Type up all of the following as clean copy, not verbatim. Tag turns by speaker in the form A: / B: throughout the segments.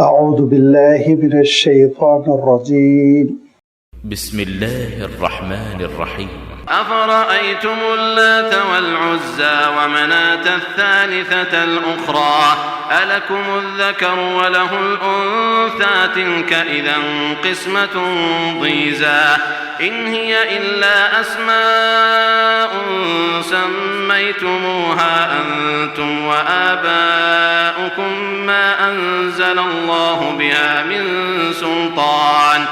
A: اعوذ باللہ من الشیطان الرجیم
B: بسم الله الرحمن الرحيم.
C: أفرأيتم اللات والعزى ومناة الثالثة الأخرى ألكم الذكر وله الأنثى تلك إذا قسمة ضيزى إن هي إلا أسماء سميتموها أنتم وآباؤكم ما أنزل الله بها من سلطان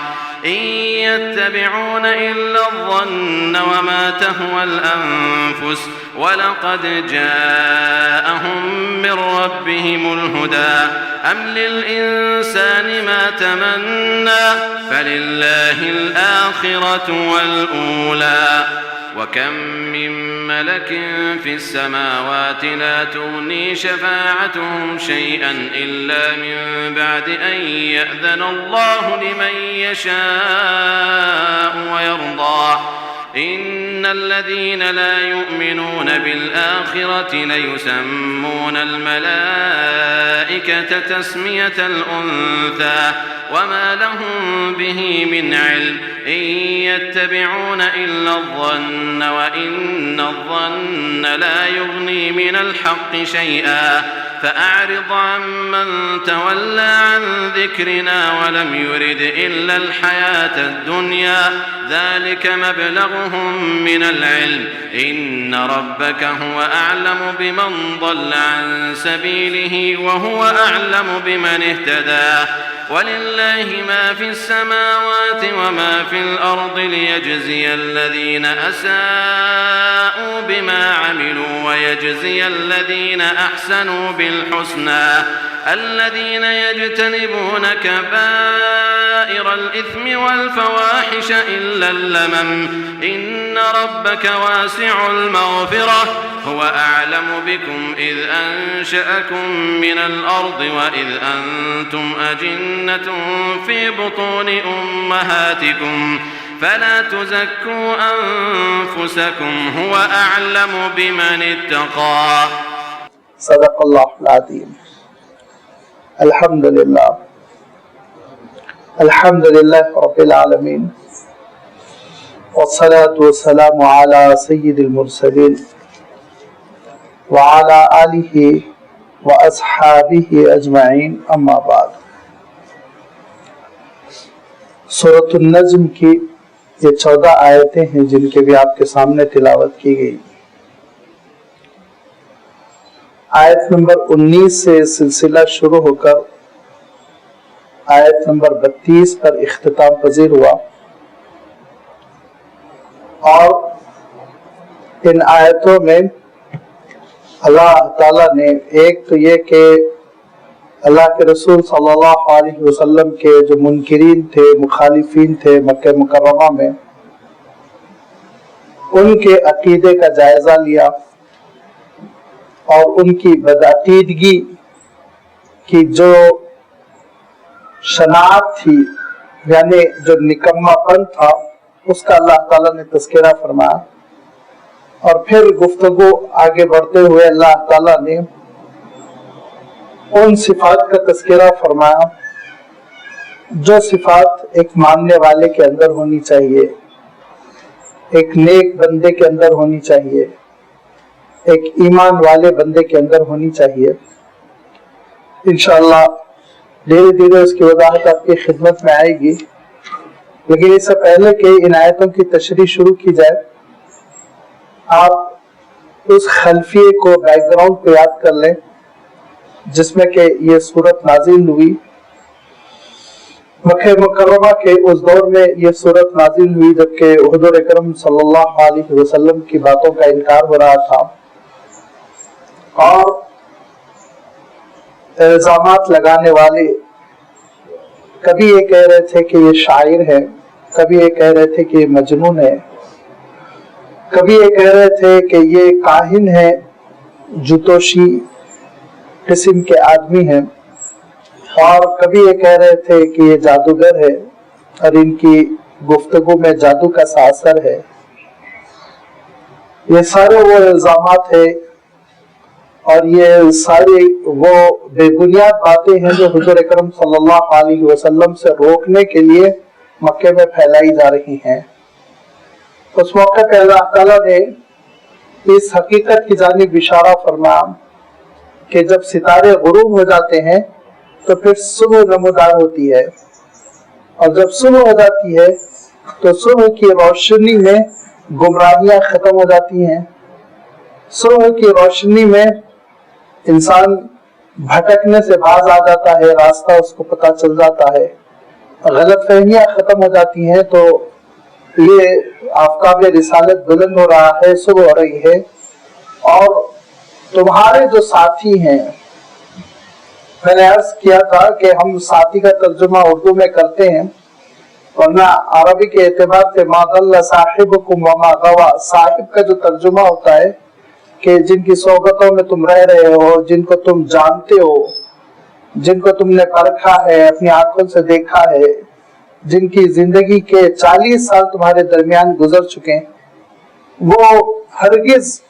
C: إن يتبعون إلا الظن وما تهوى الأنفس ولقد جاءهم من ربهم الهدى أم للإنسان ما تمنى فلله الآخرة والأولى وكم من ملك في السماوات لا تغني شفاعتهم شيئا إلا من بعد أن يأذن الله لمن يشاء ويرضى إن الذين لا يؤمنون بالآخرة ليسمون الملائكة تسمية الأنثى وما لهم به من علم إن يتبعون إلا الظن وإن الظن لا يغني من الحق شيئا فأعرض عمن تولى عن ذكرنا ولم يرد إلا الحياة الدنيا ذلك مبلغهم من العلم إن ربك هو أعلم بمن ضل عن سبيله وهو أعلم بمن اهتدى ولله ما في السماوات وما في الأرض ليجزي الذين أساءوا بما عملوا ويجزي الذين أحسنوا بالحسنى الذين يجتنبون كبائر الإثم والفواحش إلا اللمم إن ربك واسع المغفرة هو أعلم بكم إذ أنشأكم من الأرض وإذ أنتم أجنة في بطون أمهاتكم فلا تزكوا أنفسكم هو أعلم بمن اتقى.
A: صدق اللہ العظیم. الحمدللہ رب العالمین والصلاة والسلام على سید المرسلین وعلى آلہ واصحابہ اجمعین اما بعد. سورۃ النجم کی یہ 14 آیتیں ہیں جن کے بھی آپ کے سامنے تلاوت کی گئی. آیت نمبر 19 سے سلسلہ شروع ہو کر آیت نمبر 32 پر اختتام پذیر ہوا اور ان آیتوں میں اللہ تعالیٰ نے ایک تو یہ کہ اللہ کے رسول صلی اللہ علیہ وسلم کے جو منکرین تھے مخالفین تھے مکہ مکرمہ میں ان کے عقیدے کا جائزہ لیا اور ان کی بدعقیدگی کی جو شناخت تھی یعنی جو نکما پن تھا اس کا اللہ تعالیٰ نے تذکرہ فرمایا اور پھر گفتگو آگے بڑھتے ہوئے اللہ تعالیٰ نے ان صفات کا تذکرہ فرمایا جو صفات ایک ماننے والے کے اندر ہونی چاہیے، ایک نیک بندے کے اندر ہونی چاہیے، ایک ایمان والے بندے کے اندر ہونی چاہیے. انشاءاللہ دھیرے دھیرے اس کی وضاحت آپ کی خدمت میں آئے گی، لیکن اس سے پہلے کہ ان آیتوں کی تشریح شروع کی جائے آپ اس خلفیے کو بیک گراؤنڈ کو یاد کر لیں جس میں کہ یہ سورت نازل ہوئی. مکہ مکرمہ کے اس دور میں یہ سورت نازل ہوئی جبکہ حضور اکرم صلی اللہ علیہ وسلم کی باتوں کا انکار ہو رہا تھا اور الزامات لگانے والے کبھی یہ کہہ رہے تھے کہ یہ شاعر ہے، کبھی یہ کہہ رہے تھے کہ یہ مجنون ہے، کبھی یہ کہہ رہے تھے کہ یہ کاہن ہے، جوتوشی قسم کے آدمی ہیں، اور کبھی یہ کہہ رہے تھے کہ یہ جادوگر ہے اور ان کی گفتگو میں جادو کا سا اثر ہے. یہ سارے وہ الزامات ہیں اور یہ ساری وہ بے بنیاد باتیں ہیں جو حضور اکرم صلی اللہ علیہ وسلم سے روکنے کے لیے مکے میں پھیلائی جا رہی ہیں۔ اس موقع پہ اللہ تعالیٰ نے اس حقیقت کی جانب اشارہ فرمایا کہ جب ستارے غروب ہو جاتے ہیں تو پھر صبح نمودار ہوتی ہے، اور جب صبح ہو جاتی ہے تو صبح کی روشنی میں گمراہیاں ختم ہو جاتی ہیں، صبح کی روشنی میں انسان بھٹکنے سے باز آ جاتا ہے، راستہ اس کو پتہ چل جاتا ہے، غلط فہمیاں ختم ہو جاتی ہیں۔ تو یہ آفتاب رسالت بلند ہو رہا ہے، صبح ہو رہی ہے، اور تمہارے جو ساتھی ہیں، میں نے عرض کیا تھا کہ ہم ساتھی کا ترجمہ اردو میں کرتے ہیں، ورنہ عربی کے اعتبار سے ما ضل صاحبکم وما غوا، صاحب کا جو ترجمہ ہوتا ہے کہ جن کی صحبتوں میں تم رہ رہے ہو، جن کو تم جانتے ہو، جن کو تم نے پرکھا ہے، اپنی آنکھوں سے دیکھا ہے، جن کی زندگی کے 40 سال تمہارے درمیان گزر چکے ہیں، وہ ہرگز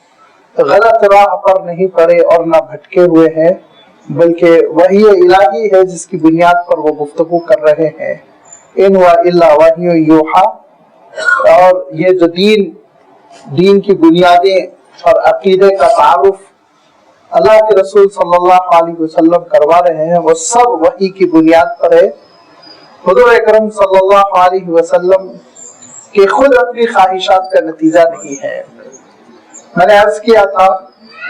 A: غلط راہ پر نہیں پڑے اور نہ بھٹکے ہوئے ہیں، بلکہ وحی الہی ہے جس کی بنیاد پر وہ گفتگو کر رہے ہیں۔ ان ہوا الا وحی یوحا، اور یہ جو دین کی بنیادیں اور عقیدے کا تعارف اللہ کے رسول صلی اللہ علیہ وسلم کروا رہے ہیں، وہ سب وحی کی بنیاد پر ہے۔ حضور اکرم صلی اللہ علیہ وسلم کہ خود اپنی خواہشات کا نتیجہ نہیں ہے۔ میں نے عرض کیا تھا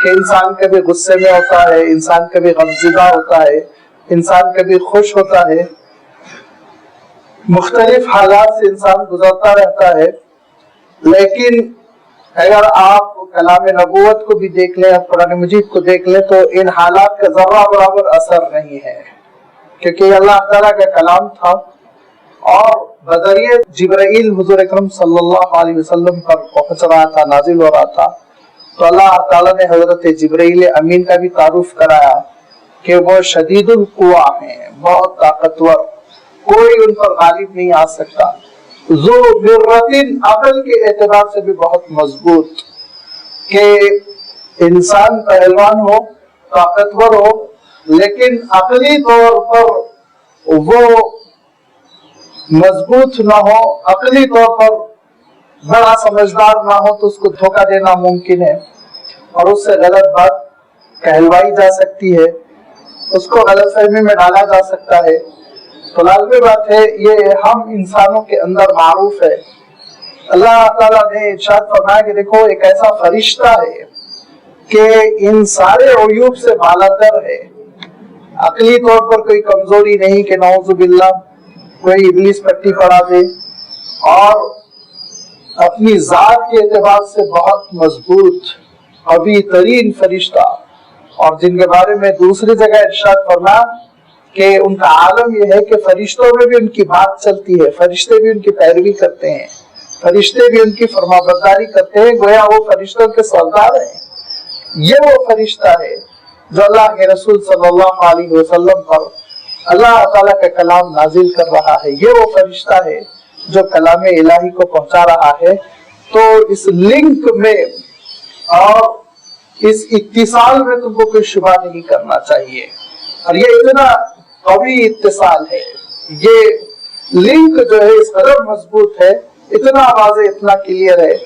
A: کہ انسان کبھی غصے میں ہوتا ہے، انسان کبھی غمزدہ ہوتا ہے، انسان کبھی خوش ہوتا ہے، مختلف حالات سے انسان گزرتا رہتا ہے، لیکن اگر آپ کلام نبوت کو بھی دیکھ لیں، قرآن مجید کو دیکھ لیں، تو ان حالات کا ذرہ برابر اثر نہیں ہے، کیونکہ یہ اللہ تعالیٰ کا کلام تھا، اور بذریعہ جبرائیل حضور اکرم صلی اللہ علیہ وسلم پر پہنچ رہا تھا، نازل ہو رہا تھا۔ تو اللہ تعالیٰ نے حضرت جبرائیل امین کا بھی تعارف کرایا کہ وہ شدید القویٰ ہیں، بہت طاقتور، کوئی ان پر غالب نہیں آ سکتا، ذو مرۃ، عقل کے اعتبار سے بھی بہت مضبوط، کہ انسان پہلوان ہو، طاقتور ہو، لیکن عقلی طور پر وہ مضبوط نہ ہو، عقلی طور پر بڑا سمجھدار نہ ہو، تو اس کو دھوکہ دینا ممکن ہے، اور اس سے غلط بات کہلوائی جا سکتی ہے، اس کو غلط فہمی میں ڈالا جا سکتا ہے۔ تو لازمی بات ہے، یہ ہم انسانوں کے اندر معروف ہے۔ اللہ تعالیٰ نے ارشاد فرمایا کہ دیکھو ایک ایسا فرشتہ ہے کہ ان سارے عیوب سے بالاتر ہے، عقلی طور پر کوئی کمزوری نہیں کہ نعوذ باللہ کوئی ابلیس پٹی پڑا دے، اور اپنی ذات کے اعتبار سے بہت مضبوط قوی ترین فرشتہ، اور جن کے بارے میں دوسری جگہ ارشاد فرمایا کہ ان کا عالم یہ ہے کہ فرشتوں میں بھی ان کی بات چلتی ہے، فرشتے بھی ان کی پیروی کرتے ہیں، فرشتے بھی ان کی فرمانبرداری کرتے ہیں، گویا وہ فرشتوں کے سردار ہیں۔ یہ وہ فرشتہ ہے جو اللہ کے رسول صلی اللہ علیہ وسلم پر اللہ تعالیٰ کا کلام نازل کر رہا ہے، یہ وہ فرشتہ ہے جو کلام الہی کو پہنچا رہا ہے۔ تو اس لنک میں اور اس اتصال میں تم کو کوئی شبہ نہیں کرنا چاہیے، اور یہ اتنا قوی اتصال ہے، یہ لنک جو ہے اس قدر مضبوط ہے، اتنا واضح، اتنا کلیئر ہے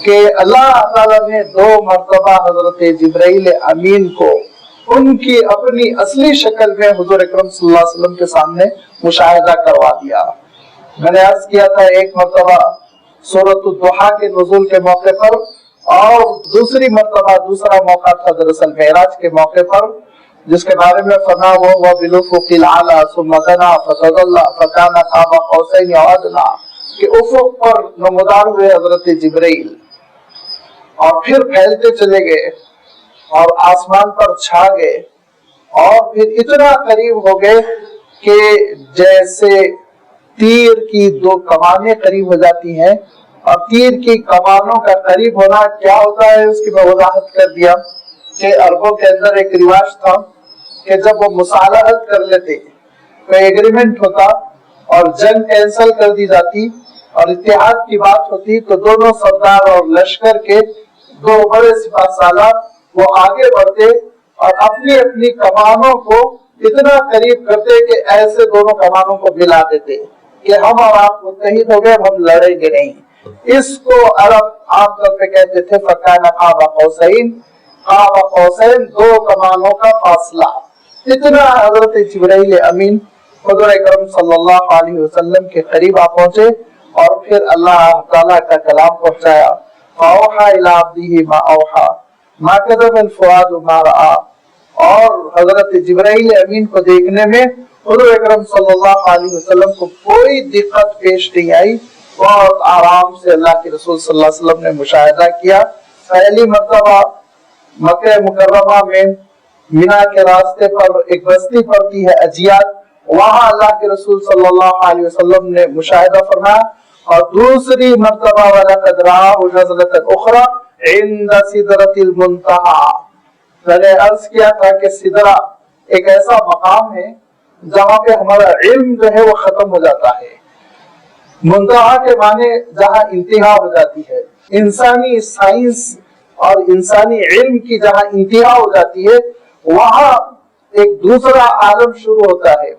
A: کہ اللہ تعالیٰ نے 2 مرتبہ حضرت جبرائیل امین کو ان کی اپنی اصلی شکل میں حضور اکرم صلی اللہ علیہ وسلم کے سامنے مشاہدہ کروا دیا۔ میں نے عرض کیا تھا ایک مرتبہ سورۃ الضحیٰ کے نزول کے موقع پر، اور دوسری مرتبہ دوسرا موقع تھا دراصل معراج کے موقع پر، جس کے بارے میں فرمایا وہ بالافق الاعلی ثم دنا فتدلی فکان قاب قوسین او ادنی، کہ افق پر نمودار ہوئے حضرت جبرائیل، اور پھر پھیلتے چلے گئے اور آسمان پر چھا گئے، اور پھر اتنا قریب ہو گئے کہ جیسے تیر کی 2 کمانیں قریب ہو جاتی ہیں، اور تیر کی کمانوں کا قریب ہونا کیا ہوتا ہے اس کی میں وضاحت کر دیا کہ عربوں کے اندر ایک رواج تھا کہ جب وہ مصالحت کر لیتے، کوئی ایگریمنٹ ہوتا اور جنگ کینسل کر دی جاتی اور اتحاد کی بات ہوتی، تو دونوں سردار اور لشکر کے 2 بڑے سپہ سالار وہ آگے بڑھتے اور اپنی اپنی کمانوں کو اتنا قریب کرتے کہ ایسے دونوں کمانوں کو ملا دیتے کہ ہم اور آپ متحد ہو گئے، ہم لڑیں گے نہیں۔ اس کو عرب عام طور پہ کہتے تھے فَكَانَ قَابَ قَوْسَيْنِ، قَابَ قَوْسَيْن دو کمانوں کا فاصلہ۔ اتنا حضرت جبرائیل امین حضور اکرم صلی اللہ علیہ وسلم کے قریب آ پہنچے اور پھر اللہ تعالیٰ کا کلام پہنچایا۔ فَأَوْحَىٰ إِلَىٰ عَبْدِهِ مَا أَوْحَىٰ مَا كَذَبَ الْفُؤَادُ مَا رَأَىٰ۔ اور حضرت جبرائیل امین کو دیکھنے میں حضور اکرم صلی اللہ علیہ وسلم کو کوئی دقت پیش نہیں آئی، بہت آرام سے اللہ کے رسول صلی اللہ علیہ وسلم نے مشاہدہ کیا۔ پہلی مرتبہ مکہ مکرمہ میں مینا کے راستے پر ایک بستی پڑتی ہے اجیاد، وہاں اللہ کے رسول صلی اللہ علیہ وسلم نے مشاہدہ فرمایا، اور دوسری مرتبہ وَلَقَدْ رَآهُ نَزْلَةً أُخْرَىٰ عِندَ سِدْرَةِ الْمُنتَهَىٰ۔ میں نے عرض کیا تھا کہ سدرہ ایک ایسا مقام ہے جہاں پہ ہمارا علم جو ہے وہ ختم ہو جاتا ہے۔ منتہا کے معنی جہاں انتہا ہو جاتی ہے، انسانی سائنس اور انسانی علم کی جہاں انتہا ہو جاتی ہے وہاں ایک دوسرا عالم شروع ہوتا ہے۔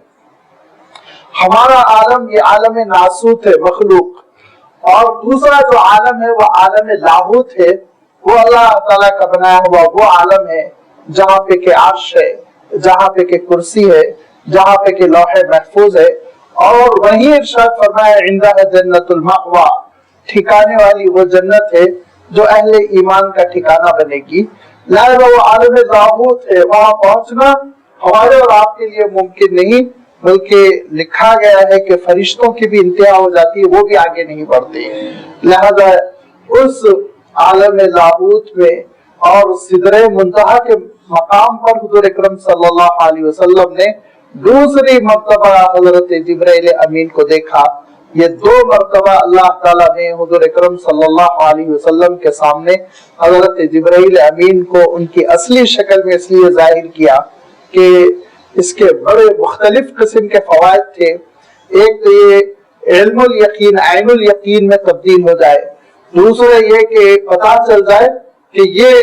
A: ہمارا عالم یہ عالم ناسوت ہے، مخلوق، اور دوسرا جو عالم ہے وہ عالم لاہوت ہے، وہ اللہ تعالیٰ کا بنایا ہوا وہ عالم ہے جہاں پہ کہ عرش ہے، جہاں پہ کہ کرسی ہے، جہاں پہ کہ لوح محفوظ ہے، اور وہیں ارشاد فرمایا عندہ جنت المأوی، ٹھکانے والی وہ جنت ہے جو اہل ایمان کا ٹھکانہ بنے گی۔ لہذا وہ عالم لاہوت ہے، وہاں پہنچنا ہمارے اور آپ کے لیے ممکن نہیں، بلکہ لکھا گیا ہے کہ فرشتوں کی بھی انتہا ہو جاتی ہے، وہ بھی آگے نہیں بڑھتے۔ لہذا اس عالم لاہوت میں اور سدرہ منتہا کے مقام پر حضور اکرم صلی اللہ علیہ وسلم نے دوسری مرتبہ حضرت جبرائیل امین کو دیکھا۔ یہ دو مرتبہ اللہ تعالیٰ نے حضور اکرم صلی اللہ علیہ وسلم کے سامنے حضرت جبرائیل امین کو ان کی اصلی شکل میں اس لیے ظاہر کیا کہ اس کے بڑے مختلف قسم کے فوائد تھے۔ ایک تو یہ علم الیقین عین الیقین میں تبدیل ہو جائے، دوسرا یہ کہ پتا چل جائے کہ یہ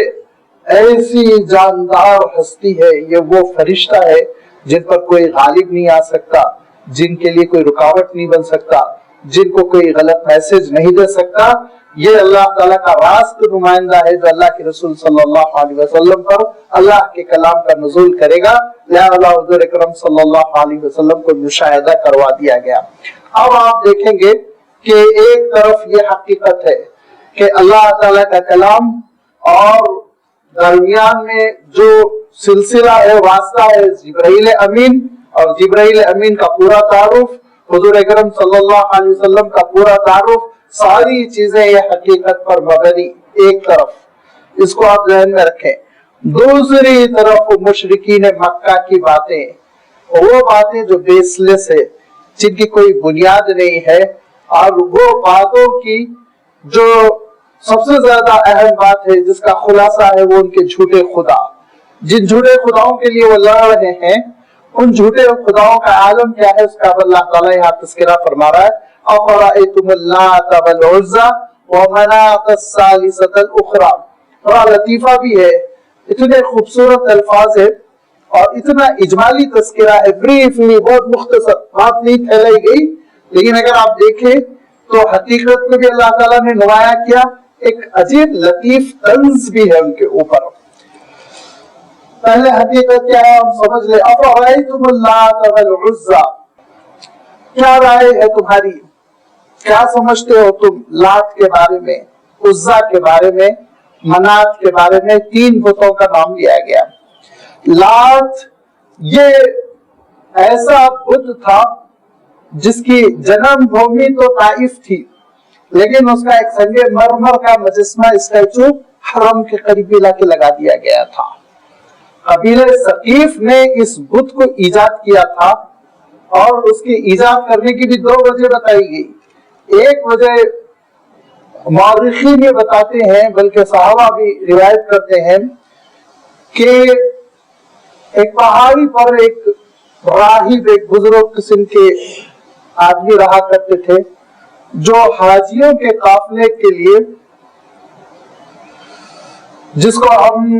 A: ایسی جاندار ہستی ہے، یہ وہ فرشتہ ہے جن پر کوئی غالب نہیں آ سکتا، جن کے لیے کوئی رکاوٹ نہیں بن سکتا، جن کو کوئی غلط میسج نہیں دے سکتا۔ یہ اللہ تعالیٰ کا راست نمائندہ ہے جو اللہ کے رسول صلی اللہ علیہ وسلم پر اللہ کے کلام کا نزول کرے گا، لہذا حضور اکرم صلی اللہ علیہ وسلم کو مشاہدہ کروا دیا گیا۔ اب آپ دیکھیں گے کہ ایک طرف یہ حقیقت ہے کہ اللہ تعالیٰ کا کلام اور درمیان میں جو سلسلہ ہے، واسطہ ہے جبرائیل امین، اور جبرائیل امین کا پورا تعارف، حضور اکرم صلی اللہ علیہ وسلم کا پورا تعارف، ساری چیزیں یہ حقیقت پر مبنی۔ ایک طرف اس کو آپ ذہن میں رکھیں، دوسری طرف مشرکین مکہ کی باتیں، وہ باتیں جو بیس لیس ہے، جن کی کوئی بنیاد نہیں ہے، اور وہ باتوں کی جو سب سے زیادہ اہم بات ہے جس کا خلاصہ ہے وہ ان کے جھوٹے خدا، جن جھوٹے خداؤں کے لیے وہ لڑ رہے ہیں، ان جھوٹے خداؤں کا عالم کیا ہے اس کا اللہ تعالیٰ یہاں تذکرہ فرما رہا ہے۔ أَفَرَأَيْتُمُ اللَّاتَ وَالْعُزَّىٰ وَمَنَاةَ الثَّالِثَةَ الْأُخْرَىٰ۔ بڑا لطیفہ بھی ہے، اتنے خوبصورت الفاظ ہے اور اتنا اجمالی تذکرہ ہے، بریفلی، بہت مختصر، بات نہیں پھیلائی گئی، لیکن اگر آپ دیکھیں تو حقیقت کو بھی اللہ تعالیٰ نے نمایاں کیا، ایک عجیب لطیف طنز بھی ہے ان کے اوپر۔ پہلے حقیقت کیا ہے ہم سمجھ لیں۔ أَفَرَأَيْتُمُ اللَّاتَ وَالْعُزَّىٰ، کیا رائے ہے تمہاری، کیا سمجھتے ہو تم لات کے بارے میں، عزا کے بارے میں، منات کے بارے میں؟ تین بتوں کا نام لیا گیا۔ لات یہ ایسا بت تھا جس کی جنم بھومی تو طائف تھی، لیکن اس کا ایک سنگ مرمر کا مجسمہ اسٹیچو حرم کے قریبی علاقے لگا دیا گیا تھا۔ قبیلہ ثقیف نے اس بت کو ایجاد کیا تھا، اور اس کی ایجاد کرنے کی بھی دو وجہ بتائی گئی۔ ایک وجہ مورخین یہ بتاتے ہیں، بلکہ صحابہ بھی روایت کرتے ہیں کہ ایک پہاڑی پر ایک راہب، ایک بزرگ قسم کے آدمی رہا کرتے تھے جو حاجیوں کے قافلے کے لیے، جس کو ہم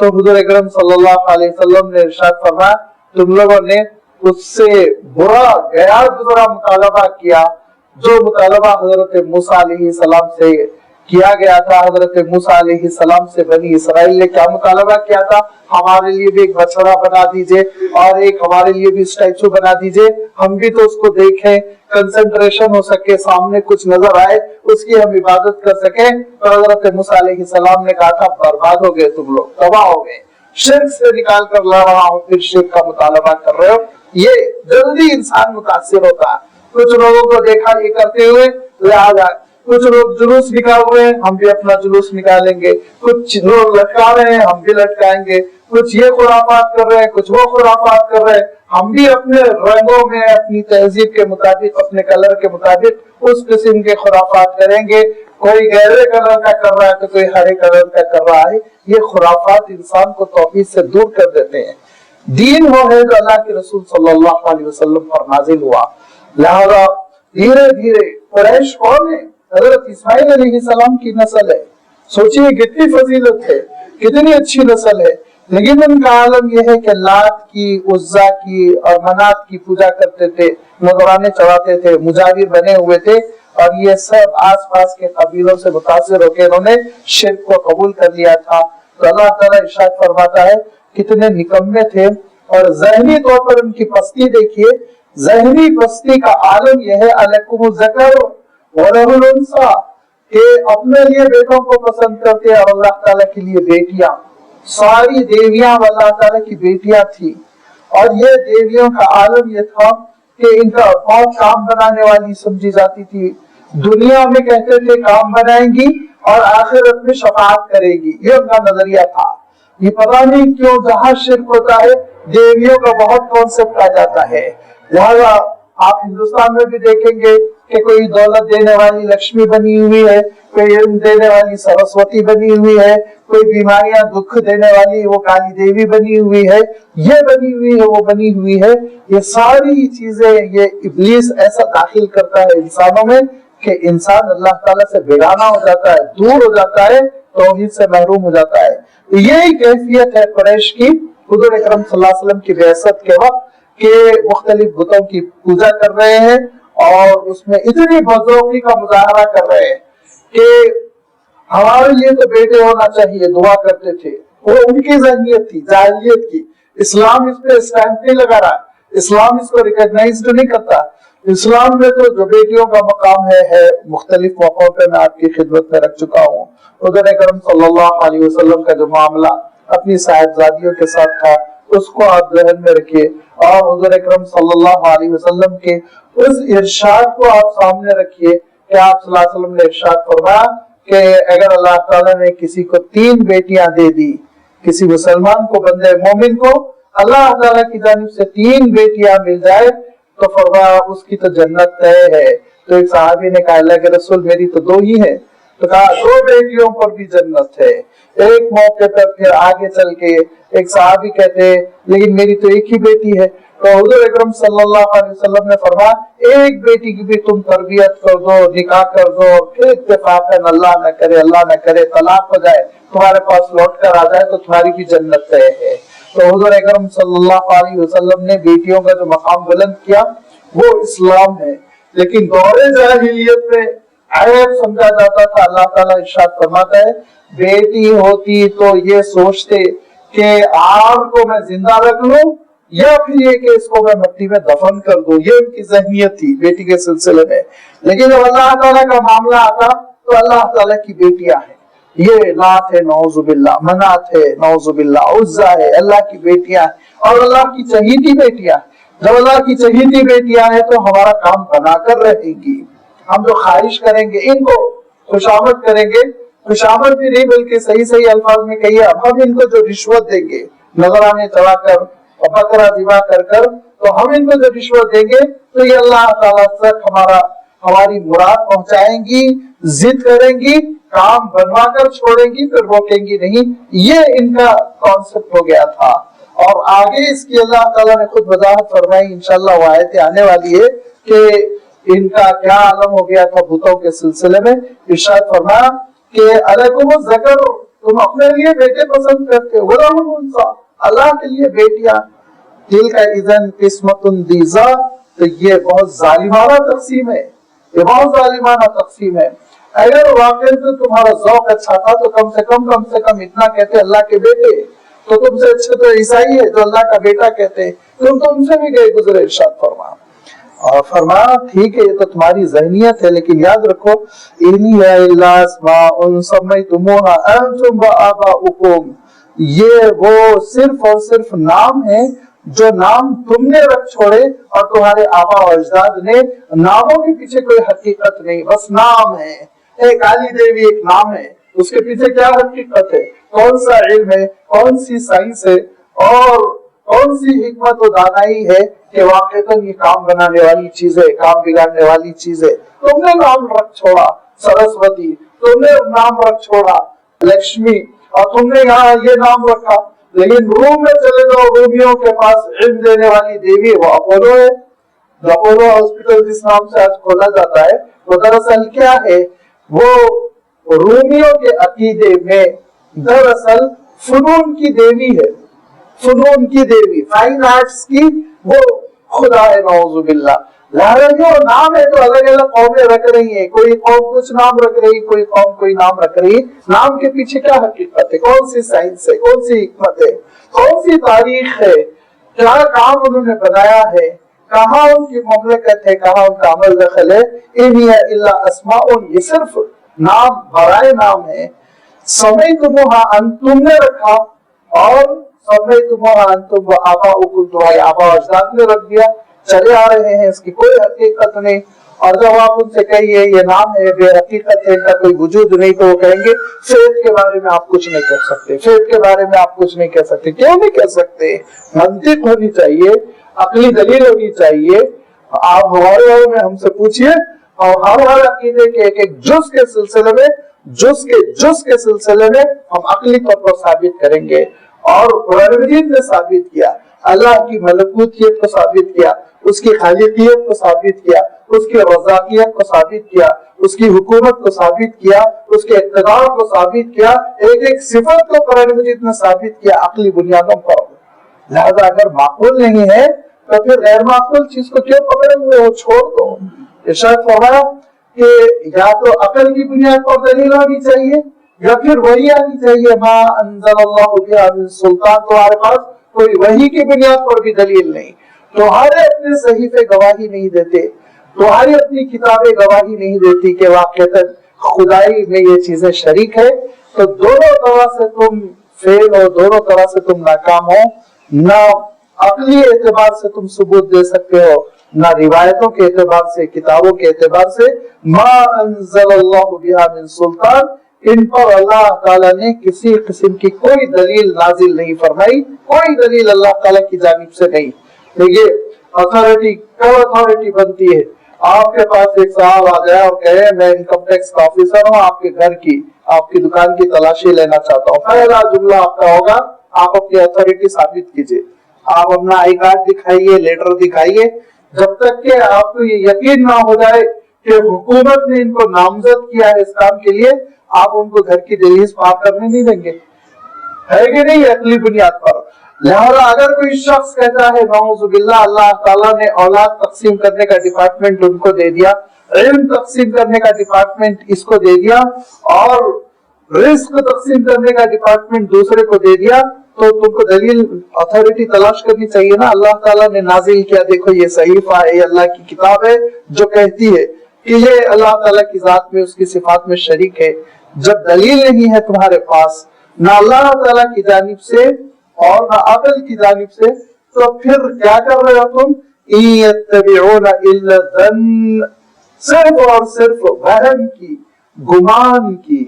A: تو حضور اکرم صلی اللہ علیہ وسلم نے ارشاد فرمایا تم لوگوں نے اس سے برا غیر گزرا مطالبہ کیا جو مطالبہ حضرت موسیٰ علیہ السلام سے کیا گیا تھا۔ حضرت موسیٰ علیہ السلام سے بنی اسرائیل نے کیا مطالبہ کیا تھا؟ ہمارے لیے بھی ایک بچڑا بنا دیجئے اور ایک ہمارے لیے بھی اسٹیچو بنا دیجئے، ہم بھی تو اس کو دیکھیں، کنسنٹریشن ہو سکے، سامنے کچھ نظر آئے، اس کی ہم عبادت کر سکیں۔ تو حضرت موسیٰ علیہ السلام نے کہا تھا برباد ہو گئے تم لوگ، تباہ ہو گئے، شرک سے نکال کر لا رہا ہوں، پھر شرک کا مطالبہ کر رہے ہو۔ یہ جلدی انسان متاثر ہوتا ہے۔ کچھ لوگوں کو دیکھا یہ کرتے ہوئے لہذا کچھ لوگ جلوس نکال رہے ہیں، ہم بھی اپنا جلوس نکالیں گے، کچھ لوگ لٹکا رہے ہیں، ہم بھی لٹکائیں گے، کچھ یہ خرافات کر رہے ہیں، کچھ وہ خرافات کر رہے ہیں، ہم بھی اپنے رنگوں میں اپنی تہذیب کے مطابق اپنے کلر کے مطابق اس قسم کے خرافات کریں گے۔ کوئی گہرے کلر کا کر رہا ہے تو کوئی ہرے کلر کا کر رہا ہے۔ یہ خرافات انسان کو توحید سے دور کر دیتے ہیں۔ دین وہ ہے جو اللہ کے رسول صلی اللہ علیہ وسلم پر نازل ہوا، لہذا دھیرے دھیرے قریش کون ہے؟ حضرت اسماعیل علیہ السلام کی نسل ہے۔ سوچئے کتنی فضیلت ہے، کتنی اچھی نسل ہے، لیکن ان کا عالم یہ ہے کہ لات کی، عزا کی اور منات کی پوجا کرتے تھے، نذرانے چڑھاتے تھے، مجاور بنے ہوئے تھے، اور یہ سب آس پاس کے قبیلوں سے متاثر ہو کے انہوں نے شرک کو قبول کر لیا تھا۔ تو اللہ تعالیٰ ارشاد فرماتا ہے کتنے نکمے تھے، اور ذہنی طور پر ان کی پستی دیکھیے۔ ذہنی پستی کا عالم یہ ہے الکم الذکر وَلَهُ الْأُنثىٰ، کہ اپنے لیے بیٹوں کو پسند کرتے اور اللہ تعالیٰ کے لیے بیٹیاں۔ ساری دیویاں اللہ تعالیٰ کی بیٹیاں تھی، اور یہ دیویوں کا عالم یہ تھا کہ ان کا بہت کام بنانے والی سمجھی جاتی تھی۔ دنیا میں کہتے تھے کام بنائیں گی اور آخرت میں شفاعت کرے گی، یہ ان کا نظریہ تھا۔ یہ پتہ نہیں کیوں جہاں شرک ہوتا ہے دیویوں کا بہت کانسیپٹ آ جاتا ہے۔ لہذا آپ ہندوستان میں بھی دیکھیں گے کہ کوئی دولت دینے والی لکشمی بنی ہوئی ہے، کوئی علم دینے والی سرسوتی بنی ہوئی ہے، کوئی بیماریاں دکھ دینے والی وہ کالی دیوی بنی ہوئی ہے، یہ بنی ہوئی ہے، وہ بنی ہوئی ہے۔ یہ ساری چیزیں یہ ابلیس ایسا داخل کرتا ہے انسانوں میں کہ انسان اللہ تعالیٰ سے بیگانہ ہو جاتا ہے، دور ہو جاتا ہے، توحید سے محروم ہو جاتا ہے۔ یہی کیفیت ہے قریش کی حضور اکرم صلی اللہ علیہ وسلم کی بعثت کے وقت، کہ مختلف بتوں کی پوجا کر رہے ہیں اور اس میں اتنی بذوقی کا مظاہرہ کر رہے ہیں کہ ہمارے لیے تو بیٹے ہونا چاہیے، دعا کرتے تھے۔ وہ ان کی ذہنیت تھی، جاہلیت کی۔ اسلام اس پہ اسٹیمپ نہیں لگا رہا، اسلام اس کو ریکگنائز نہیں کرتا۔ اسلام میں تو جو بیٹیوں کا مقام ہے مختلف موقعوں پہ میں آپ کی خدمت میں رکھ چکا ہوں۔ حضور اکرم صلی اللہ علیہ وسلم کا جو معاملہ اپنی صاحبزادیوں کے ساتھ تھا اس کو آپ ذہن میں رکھیے، اور حضور اکرم صلی اللہ علیہ وسلم کے اس ارشاد کو آپ سامنے رکھیے کہ آپ صلی اللہ علیہ وسلم نے ارشاد فرمایا کہ اگر اللہ تعالیٰ نے کسی کو 3 بیٹیاں دے دی، کسی مسلمان کو، بندے مومن کو اللہ تعالیٰ کی جانب سے 3 بیٹیاں مل جائے تو فرمایا اس کی تو جنت طے ہے۔ تو ایک صحابی نے کہا اللہ کے رسول میری تو 2 ہی ہیں، تو کہا 2 بیٹیوں پر بھی جنت ہے۔ ایک موقع پر پھر آگے چل کے ایک صحابی کہتے لیکن میری تو 1 ہی بیٹی ہے، تو حضور اکرم صلی اللہ علیہ وسلم نے فرمایا ایک بیٹی کی بھی تم تربیت کر دو، نکاح کر دو، پھر اتفاقاً اللہ نہ کرے طلاق ہو جائے، تمہارے پاس لوٹ کر آ جائے تو تمہاری بھی جنت طے ہے۔ تو حضور اکرم صلی اللہ علیہ وسلم نے بیٹیوں کا جو مقام بلند کیا وہ اسلام ہے، لیکن دور جاہلیت میں عیب سمجھا جاتا تھا۔ اللہ تعالیٰ ارشاد فرماتا ہے بیٹی ہوتی تو یہ سوچتے کہ آگ کو میں زندہ رکھ لوں یا پھر یہ کہ اس کو میں مٹی میں دفن کر دوں، یہ ان کی ذہنیت تھی بیٹی کے سلسلے میں۔ لیکن جب اللہ تعالیٰ کا معاملہ آتا تو اللہ تعالیٰ کی بیٹیاں ہیں، یہ لات ہے نعوذ باللہ، منات ہے نعوذ باللہ، عزا ہے، اللہ کی بیٹیاں ہیں اور اللہ کی چہیتی بیٹیاں ہیں۔ جب اللہ کی چہیتی بیٹیاں ہیں تو ہمارا کام بنا کر رہے گی، ہم جو خواہش کریں گے ان کو خوشامد کریں گے، خوشامد بھی نہیں بلکہ صحیح الفاظ میں کہیے اب ہم ان کو جو رشوت دیں گے نذرانے چڑھا کر بکرا ذبح کر کر، تو ہم ان کو جو رشوت دیں گے تو یہ اللہ تعالیٰ تک ہماری مراد پہنچائیں گی، ضد کریں گی، کام بنوا کر چھوڑیں گی، پھر روکیں گی نہیں۔ یہ ان کا کانسیپٹ ہو گیا تھا، اور آگے اس کی اللہ تعالیٰ نے خود وضاحت فرمائی، انشاءاللہ وہ آیت آنے والی ہے کہ ان کا کیا عالم ہو گیا تھا بتوں کے سلسلے میں۔ ارشاد فرمایا کہ علیکم الذکر تم اپنے لیے بیٹے پسند کرتے ہو، وَلَهُمُ الْأُنْثَىٰ، اللہ کے لیے بیٹیاں، تِلْكَ إِذًا قِسْمَةٌ ضِیزَىٰ، تو یہ بہت ظالمانہ تقسیم ہے، یہ بہت ظالمانہ تقسیم ہے۔ اگر واقعی تو تمہارا ذوق اچھا تھا تو کم سے کم اتنا کہتے اللہ کے بیٹے، تو تم سے اچھے تو عیسائی ہے جو اللہ کا بیٹا کہتے ہیں، تم تو ان سے بھی گئے گزرے، ارشاد فرما۔ اور فرمایا ٹھیک ہے یہ تو تمہاری ذہنیت ہے، لیکن یاد رکھو إِنْ هِيَ إِلَّا أَسْمَاءٌ سَمَّيْتُمُوهَا أَنْتُمْ وَآبَاؤُكُمْ، یہ وہ صرف اور صرف نام ہے جو نام تم نے رکھ چھوڑے اور تمہارے آبا و اجداد نے، ناموں کے پیچھے کوئی حقیقت نہیں، بس نام ہے۔ ایک کالی دیوی ایک نام ہے، اس کے پیچھے کیا حقیقت ہے، کون سا علم ہے، کون سی سائنس ہے، اور کون سی حکمت و دانائی ہے کہ واقعتاً یہ کام بنانے والی چیز ہے، کام بگاڑنے والی چیز ہے۔ تم نے نام رکھ چھوڑا سرسوتی، تم نے نام رکھ چھوڑا لکشمی، اور تم نے یہاں یہ نام رکھا، لیکن روم میں چلے جاؤ، رومیوں کے پاس علم دینے والی دیوی وہ اپولو ہے۔ جو اپولو ہاسپٹل جس نام سے آج کھولا جاتا ہے وہ دراصل کیا ہے، وہ رومیوں کے عقیدے میں دراصل فنون کی دیوی ہے، فنون کی دیوی، فائن آرٹس کی وہ خدا ہے، نعوذ باللہ۔ لہذا جو نام ہے تو الگ الگ قومیں رکھ رہی ہیں، کوئی قوم کچھ نام رکھ رہی، کوئی قوم کوئی نام رکھ رہی، نام کے پیچھے کیا حقیقت ہے، کون سی سائنس ہے، کون سی حکمت ہے، کون سی تاریخ ہے، کیا کام انہوں نے بنایا ہے، کہاں ان کی مملکت ہے، کہاں ان کا عمل دخل ہے۔ إِنْ هِيَ إِلَّا أَسْمَاءٌ، یہ صرف نام برائے نام ہے، سَمَّيْتُمُوهَا ان تم نے رکھا، اور سَمَّيْتُمُوهَا انتم وآباؤکم تمہارے آبا و اجداد نے رکھ دیا، چلے آ رہے ہیں، اس کی کوئی حقیقت نہیں۔ اور جب آپ ان سے کہیے یہ نام ہے، بے حقیقت ہے، ان کا کوئی وجود نہیں، تو وہ کہیں گے فیت کے بارے میں آپ کچھ نہیں کہہ سکتے، فیت کے بارے میں آپ کچھ نہیں کہہ سکتے۔ کیوں نہیں کہہ سکتے؟ منطق ہونی چاہیے، عقلی دلیل ہونی چاہیے۔ آپ ہمارے بارے میں ہم سے پوچھئے، اور ہر عقیدے کے ایک جز کے سلسلے میں، جز کے سلسلے میں ہم عقلی طور پر ثابت کریں گے۔ اور قرآن مجید نے ثابت کیا، اللہ کی ملکوتیت کو ثابت کیا، اس کی خالقیت کو ثابت کیا، اس کی رزاقیت کو ثابت کیا، اس کی حکومت کو ثابت کیا، اس کے اقتدار کو ثابت کیا، ایک ایک صفت کو قرآن مجید نے ثابت کیا عقلی بنیادوں پر۔ لہذا اگر معقول نہیں ہے تو پھر غیر معقول چیز کو کیوں پکڑے ہوئے ہو، چھوڑ دو۔ ارشاد فرمایا کہ یا تو عقل کی بنیاد پر دلیل ہونی چاہیے، یا پھر وحی آنی چاہیے، ما انزل اللہ بہا من سلطان، تمہارے پاس کوئی وحی کی بنیاد پر بھی دلیل نہیں، تمہارے اپنے صحیفے گواہی نہیں دیتے، تمہاری اپنی کتابیں گواہی نہیں دیتی کہ واقعتاً خدائی میں یہ چیزیں شریک ہے، تو دونوں طرح سے تم فیل ہو، دونوں طرح سے تم ناکام ہو، نہ عقلی اعتبار سے تم ثبوت دے سکتے ہو، نہ روایتوں کے اعتبار سے، کتابوں کے اعتبار سے۔ ما انزل اللہ بہا من سلطان، ان پر اللہ تعالیٰ نے کسی قسم کی کوئی دلیل نازل نہیں فرمائی، کوئی دلیل اللہ تعالیٰ کی جانب سے نہیں۔ دیکھیے اتھارٹی کب اتھارٹی بنتی ہے، آپ کے پاس ایک صاحب آ جائے اور کہے میں انکم ٹیکس کا آفیسر ہوں، آپ کے گھر کی، آپ کی دکان کی تلاشی لینا چاہتا ہوں، پہلا جملہ آپ کا ہوگا آپ اپنی اتھارٹی ثابت کیجئے، آپ اپنا آئی کارڈ دکھائیے، لیٹر دکھائیے، جب تک کہ آپ کو یہ یقین نہ ہو جائے کہ حکومت نے ان کو نامزد کیا ہے اس کام کے لیے، آپ ان کو گھر کی دہلیز پار کرنے نہیں دیں گے، ہے کہ نہیں، عقلی بنیاد پر۔ لہذا اگر کوئی شخص کہتا ہے نعوذ باللہ اللہ تعالیٰ نے اولاد تقسیم کرنے کا ڈپارٹمنٹ ان کو دے دیا، علم تقسیم کرنے کا ڈپارٹمنٹ اس کو دے دیا، اور رزق تقسیم کرنے کا ڈپارٹمنٹ دوسرے کو دے دیا، تو تم کو دلیل اتھارٹی تلاش کرنی چاہیے نا۔ اللہ تعالیٰ نے نازل کیا، دیکھو یہ صحیفہ ہے، یہ اللہ کی کتاب ہے جو کہتی ہے کہ یہ اللہ تعالیٰ کی ذات میں، اس کی صفات میں شریک ہے۔ جب دلیل نہیں ہے تمہارے پاس، نہ اللہ تعالیٰ کی جانب سے اور نہ عقل کی جانب سے، تو پھر کیا کر رہے ہو تم؟ إِن يَتَّبِعُونَ إِلَّا الظَّنَّ، صرف اور صرف وہم کی، گمان کی،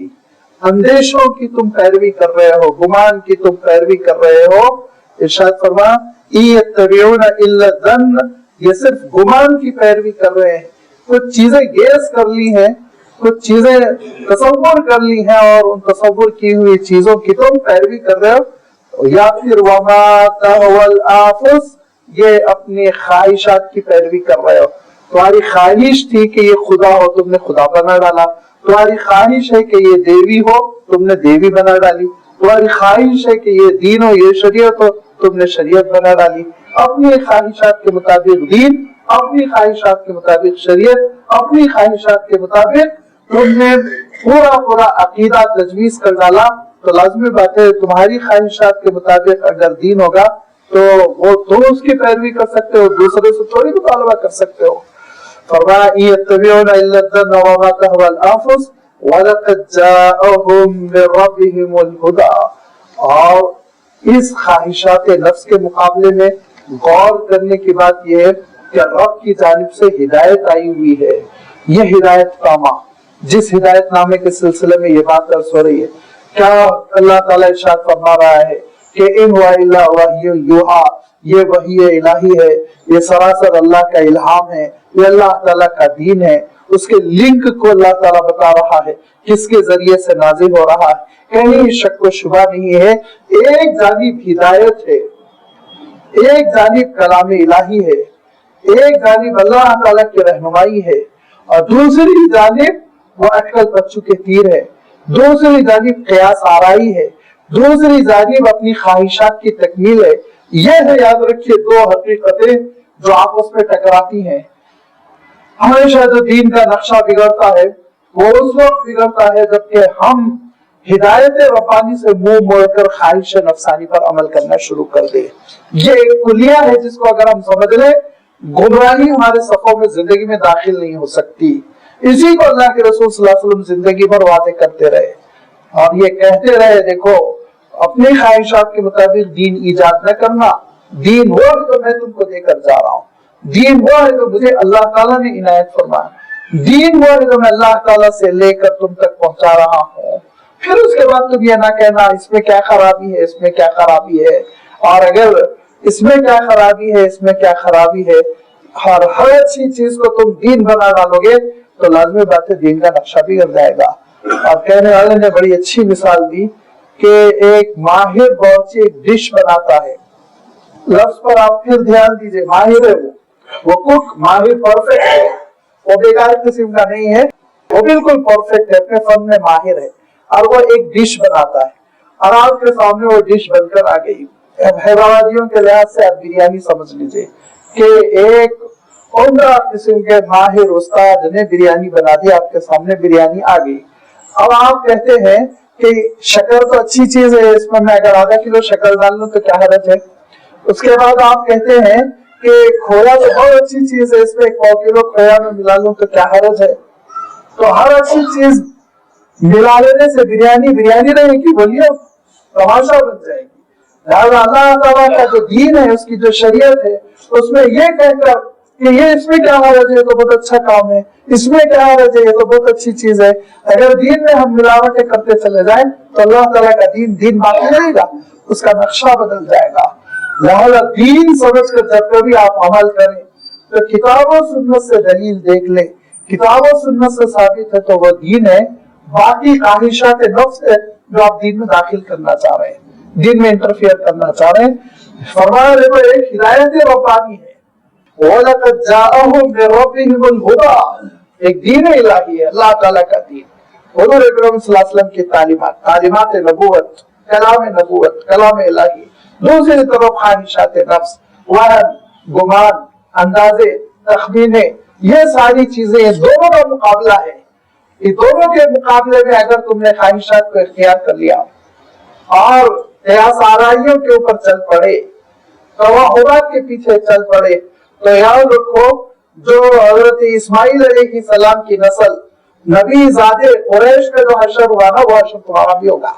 A: اندیشوں کی تم پیروی کر رہے ہو، گمان کی تم پیروی کر رہے ہو۔ ارشاد فرمایا إِن يَتَّبِعُونَ إِلَّا الظَّنَّ، یہ صرف گمان کی پیروی کر رہے ہیں، کچھ چیزیں گیس کر لی ہیں، کچھ چیزیں تصور کر لی ہیں، اور ان تصور کی ہوئی چیزوں کی تم پیروی کر رہے ہو، یا پھر وما تهوى الانفس، یہ اپنی خواہشات کی پیروی کر رہے ہو۔ تمہاری خواہش تھی کہ یہ خدا ہو، تم نے خدا بنا ڈالا، تمہاری خواہش ہے کہ یہ دیوی ہو، تم نے دیوی بنا ڈالی، تمہاری خواہش ہے کہ یہ دین ہو، یہ شریعت ہو، تم نے شریعت بنا ڈالی، اپنی خواہشات کے مطابق دین، اپنی خواہشات کے مطابق شریعت، اپنی خواہشات کے مطابق تم نے پورا عقیدہ تجویز کر ڈالا، تو لازمی بات ہے تمہاری خواہشات کے مطابق اگر دین ہوگا تو وہ تم اس کی پیروی کر سکتے ہو، دوسرے سے تھوڑی مطالبہ کر سکتے ہو۔ فرمایا يَتَّبِعُونَ إِلَّا الظَّنَّ وَمَا تَهْوَى الْأَنفُسُ وَلَقَدْ جَاءَهُم مِّن رَّبِّهِمُ الْهُدَىٰ۔ اور اس خواہشات نفس کے مقابلے میں غور کرنے کی بات یہ ہے کہ رب کی جانب سے ہدایت آئی ہوئی ہے، یہ ہدایت نامہ جس ہدایت نامے کے سلسلے میں یہ بات درس ہو رہی ہے، کیا اللہ تعالیٰ ارشاد فرما رہا ہے کہ ان ہوا الا وحی یوحا، یہ وحی الہی ہے، یہ سراسر اللہ کا الہام ہے، یہ اللہ تعالیٰ کا دین ہے، اس کے لنک کو اللہ تعالیٰ بتا رہا ہے کس کے ذریعے سے نازل ہو رہا ہے، کہیں شک و شبہ نہیں ہے، ایک جانب ہدایت ہے، ایک جانب کلام الہی ہے، ایک جانب اللہ تعالیٰ کی رہنمائی ہے، اور دوسری جانب وہ اٹکل بچوں کے تیر ہے، دوسری جانب قیاس آرائی ہے، دوسری جانب اپنی خواہشات کی تکمیل ہے۔ یہ ہے یاد رکھیے دو حقیقتیں جو آپس میں ٹکراتی ہیں۔ ہمیشہ جو دین کا نقشہ بگڑتا ہے وہ اس وقت بگڑتا ہے جبکہ ہم ہدایت ربانی سے منہ موڑ کر خواہش نفسانی پر عمل کرنا شروع کر دیں۔ یہ ایک کلیہ ہے جس کو اگر ہم سمجھ لیں گمراہی ہمارے صفوں میں زندگی میں داخل نہیں ہو سکتی۔ اسی کو اللہ کے رسول صلی اللہ علیہ وسلم زندگی بھر واضح کرتے رہے اور یہ کہتے رہے دیکھو اپنی خواہشات کے مطابق دین ایجاد نہ کرنا، دین وہ ہے تو میں تم کو دے کر جا رہا ہوں، دین وہ ہے تو مجھے اللہ تعالیٰ نے عنایت فرمایا، دین وہ ہے تو میں اللہ تعالیٰ سے لے کر تم تک پہنچا رہا ہوں۔ پھر اس کے بعد تم یہ نہ کہنا اس میں کیا خرابی ہے، اس میں کیا خرابی ہے، اور اگر اس میں کیا خرابی ہے، اس میں کیا خرابی ہے، ہر اچھی چیز کو تم دین بنا ڈالو گے تو لازمی بات ہے دین کا نقشہ بھی گر جائے گا۔ اور کہنے والے نے بڑی اچھی مثال دی کہ ایک ماہر باورچی ایک ڈش بناتا ہے، لفظ پر آپ پھر دھیان دیجئے، ماہر ہے وہ کک ماہر پرفیکٹ ہے، وہ بیکار قسم کا نہیں ہے، وہ بالکل پرفیکٹ ہے، اپنے فن میں ماہر ہے، اور وہ ایک ڈش بناتا ہے اور آپ کے سامنے وہ ڈش بن کر آ گئی۔ اب حیدرآبادیوں کے لحاظ سے آپ بریانی سمجھ لیجئے کہ ایک عمدہ قسم کے ماہر استاد نے بریانی بنا دی، آپ کے سامنے بریانی آ گئی۔ اب آپ کہتے ہیں کہ شکر تو اچھی چیز ہے، اس میں اگر آدھا کلو شکر ڈال لوں تو کیا حرج ہے۔ اس کے بعد آپ کہتے ہیں کہ کھویا تو بہت اچھی چیز ہے، اس میں 1 کلو کھویا میں ملا لوں تو کیا حرج ہے۔ تو ہر اچھی چیز ملا لینے سے بریانی رہے گی، بولیے تماشا بن جائے گی۔ لہٰذا اللہ تعالیٰ کا جو دین ہے، اس کی جو شریعت ہے، اس میں یہ کہہ کر کہ یہ اس میں کیا حرج ہے، یہ تو بہت اچھا کام ہے، اس میں کیا حرج ہے، یہ تو بہت اچھی چیز ہے، اگر دین میں ہم ملاوٹیں کرتے چلے جائیں تو اللہ تعالیٰ کا دین باقی رہے گا، اس کا نقشہ بدل جائے گا۔ لہذا دین سمجھ کر جب کبھی آپ عمل کریں تو کتاب و سنت سے دلیل دیکھ لیں، کتاب و سنت سے ثابت ہے تو وہ دین ہے، باقی خواہشات نفس ہے جو آپ دین میں داخل کرنا چاہ رہے ہیں، دین میں انٹرفیئر کرنا چاہ رہے ہیں۔ فرمایا دیکھو ایک ہدایت ربانی ہے، وَلَقَدْ جَاءَهُم مِّن رَّبِّهِمُ الْهُدَىٰ، ایک دین الہی ہے، اللہ تعالیٰ کا دین، حضور اکرم صلی اللہ علیہ وسلم کی تعلیمات نبوت، کلام الہی، دوسری طرف خواہشات نفس، وہم، گمان، اندازے، تخمینے، یہ ساری چیزیں ان دونوں کا مقابلہ ہے۔ ان دونوں کے مقابلے میں اگر تم نے خواہشات کو اختیار کر لیا اور قیاس آرائیوں کے اوپر چل پڑے، توہمات کے پیچھے چل پڑے، تو یاد رکھو جو حضرت اسماعیل علیہ السلام کی نسل نبی زادے قریش کا جو حشر ہوا نا، وہ حشر تمہارا بھی ہوگا،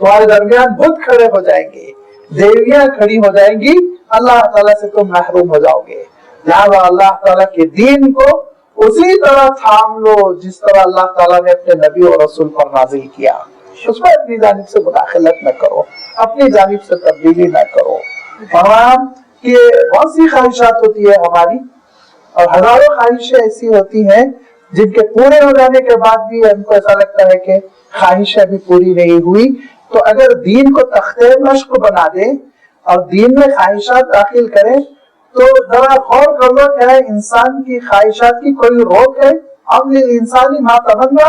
A: تمہارے درمیان بت کھڑے ہو جائیں گے، دیویاں کھڑی ہو جائیں گی، اللہ تعالیٰ سے تم محروم ہو جاؤ گے۔ لہذا اللہ تعالیٰ کے دین کو اسی طرح تھام لو جس طرح اللہ تعالیٰ نے اپنے نبی اور رسول پر نازل کیا، اس میں اپنی جانب سے مداخلت نہ کرو، اپنی جانب سے تبدیلی نہ کرو۔ کہ بہت سی خواہشات ہوتی ہے ہماری، اور ہزاروں خواہشیں ایسی ہوتی ہیں جن کے پورے ہو جانے کے بعد بھی ہم کو ایسا لگتا ہے کہ خواہشیں ابھی پوری نہیں ہوئی۔ تو اگر دین کو تختہ مشق بنا دیں اور دین میں خواہشات داخل کریں تو ذرا غور کر لو کہ انسان کی خواہشات کی کوئی روک ہے؟ عمل انسانی ما تمنا،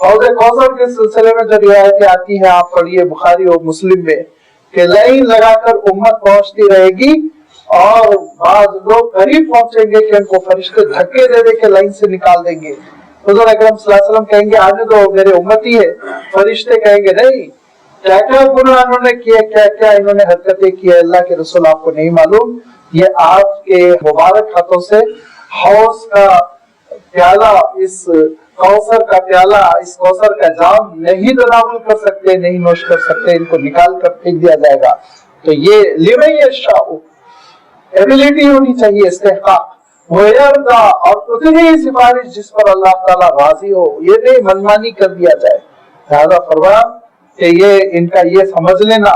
A: حوض کوثر کے سلسلے میں جو روایتیں آتی ہیں آپ پڑھیے بخاری اور مسلم میں کہ لائن لگا کر امت پہنچتی رہے گی اور بعض لوگ قریب پہنچیں گے کہ ان کو فرشتے دھکے دے دے کے لائن سے نکال دیں گے. حضور اکرم صلی اللہ علیہ وسلم کہیں گے آنے دو میرے امتی ہے. فرشتے کہیں گے نہیں، کیا کیا گناہ انہوں نے کیے، کیا کیا انہوں نے حرکتیں کی، اللہ کے رسول آپ کو نہیں معلوم. یہ آپ کے مبارک ہاتھوں سے حوض کا پیالہ، اس کوثر کا پیالہ، اس کوثر کا جام نہیں تناول کر سکتے، نہیں نوش کر سکتے، ان کو نکال کر پھینک دیا جائے گا. تو یہ لمن یشاء ایبلٹی ہونی چاہیے، استحقاق ویرضا، اور اتنی سفارش جس پر اللہ تعالیٰ راضی ہو، یہ نہیں منمانی کر دیا جائے. لہذا فرمایا کہ یہ ان کا یہ سمجھ لینا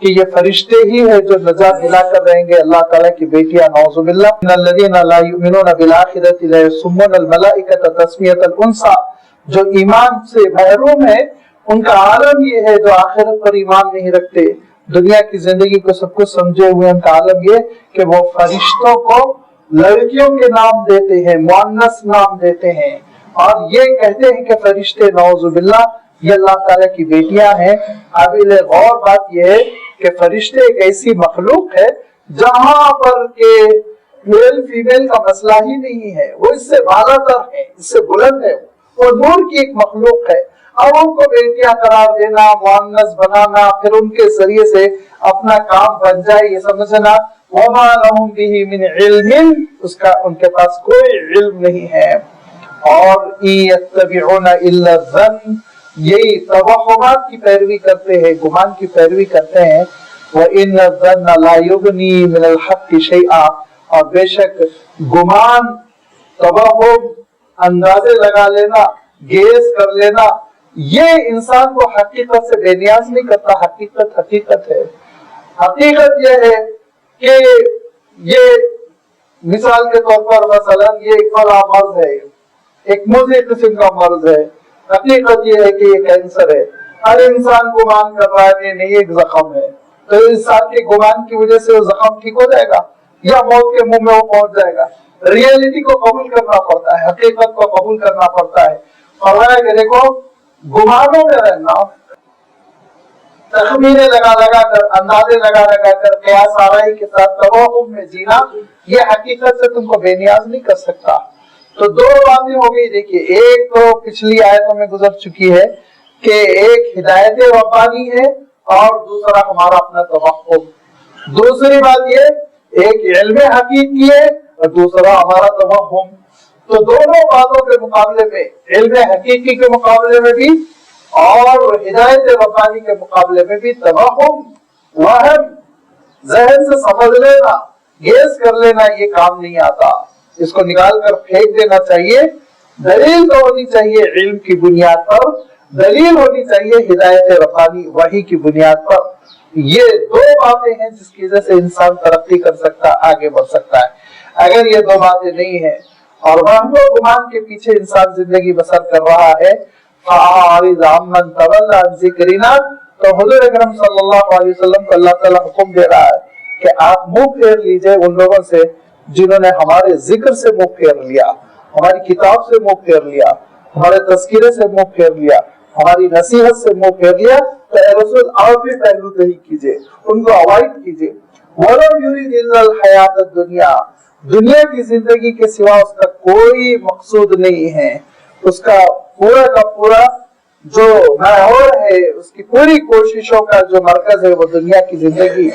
A: کہ یہ فرشتے ہی ہیں جو نجات دلا کر رہیں گے اللہ تعالیٰ کی بیٹیاں. نعوذ باللہ. ان الذین لا یؤمنون بالآخرۃ لا یسمون الملائکۃ تسمیۃ الانثی، جو ایمان سے محروم ہے ان کا عالم یہ ہے، جو آخرت پر ایمان نہیں رکھتے، دنیا کی زندگی کو سب کچھ سمجھے ہوئے، ان کا عالم یہ کہ وہ فرشتوں کو لڑکیوں کے نام دیتے ہیں، مؤنث نام دیتے ہیں، اور یہ کہتے ہیں کہ فرشتے نعوذ باللہ یہ اللہ تعالیٰ کی بیٹیاں ہیں. قابل غور بات یہ ہے کہ فرشتے ایک ایسی مخلوق ہے جہاں پر کہ میل فیمیل کا مسئلہ ہی نہیں ہے، وہ اس سے بالا تر ہے، اس سے بلند ہے، وہ نور کی ایک مخلوق ہے. اب ان کو بیٹیاں قرار دینا، مؤنث بنانا، پھر ان کے ذریعے سے اپنا کام بن جائے، یہ سمجھنا وما لهم به من علم، اس کا ان کے پاس کوئی علم نہیں ہے. اور یتبعون الا الظن، یہی توہمات کی پیروی کرتے ہیں، گمان کی پیروی کرتے ہیں. وَإِنَّ الظَّنَّ لَا يُغْنِي مِنَ الْحَقِّ شَيْئًا، اور بے شک گمان، توہم، اندازے لگا لینا، گیس کر لینا، یہ انسان کو حقیقت سے بے نیاز نہیں کرتا. حقیقت حقیقت ہے. حقیقت یہ ہے کہ یہ مثال کے طور پر مثلا یہ ایک فلاں مرض ہے، ایک مزری قسم کا مرض ہے. حقیقت یہ ہے کہ یہ کینسر ہے. ہر انسان گمان کر رہا ہے کہ نہیں ایک زخم ہے، تو انسان کے گمان کی وجہ سے وہ زخم ٹھیک ہو جائے گا یا موت کے منہ میں وہ پہنچ جائے گا. ریئلٹی کو قبول کرنا پڑتا ہے، حقیقت کو قبول کرنا پڑتا ہے. فرمایا کہ دیکھو گمانوں میں رہنا، تخمینے لگا لگا کر، اندازے لگا لگا کر، قیاس آرائی کے ساتھ توہم میں جینا، یہ حقیقت سے تم کو بے نیاز نہیں کر سکتا. تو دو باتیں ہو گئی. دیکھیے ایک تو پچھلی آیتوں میں گزر چکی ہے کہ ایک ہدایت ربانی ہے اور دوسرا ہمارا اپنا توہم. دوسری بات یہ ایک علم حقیقی ہے اور دوسرا ہمارا توہم. تو دونوں باتوں کے مقابلے میں، علم حقیقی کے مقابلے میں بھی اور ہدایت ربانی کے مقابلے میں بھی توہم، وہم، ذہن سے سمجھ لینا، گیس کر لینا، یہ کام نہیں آتا. اس کو نکال کر پھینک دینا چاہیے. دلیل تو ہونی چاہیے علم کی بنیاد پر، دلیل ہونی چاہیے ہدایت ربانی وحی کی بنیاد پر. یہ دو باتیں ہیں جس کی وجہ سے انسان ترقی کر سکتا، آگے بڑھ سکتا ہے. اگر یہ دو باتیں نہیں ہیں اور وہم و گمان کے پیچھے انسان زندگی بسر کر رہا ہے، فَأَعْرِضْ عَمَّنْ تَوَلَّىٰ عَنْ ذِكْرِنَا، تو حضور اکرم صلی اللہ علیہ وسلم کو اللہ تعالیٰ حکم دے رہا ہے کہ آپ منہ پھیر لیجئے ان لوگوں سے جنہوں نے ہمارے ذکر سے منہ پھیر لیا، ہماری کتاب سے منہ پھیر لیا، ہمارے تذکرے سے منہ پھیر لیا، ہماری نصیحت سے منہ پھیر لیا. تو اے رسول آپ بھی پہلو نہیں کیجئے، ان کو اوائڈ کیجئے. وَلَمْ يُرِدْ إِلَّا الْحَيَاةَ الدُّنْيَا، دنیا کی زندگی کے سوا اس کا کوئی مقصود نہیں ہے. اس کا پورا جو ماحول ہے، اس کی پوری کوششوں کا جو مرکز ہے وہ دنیا کی زندگی.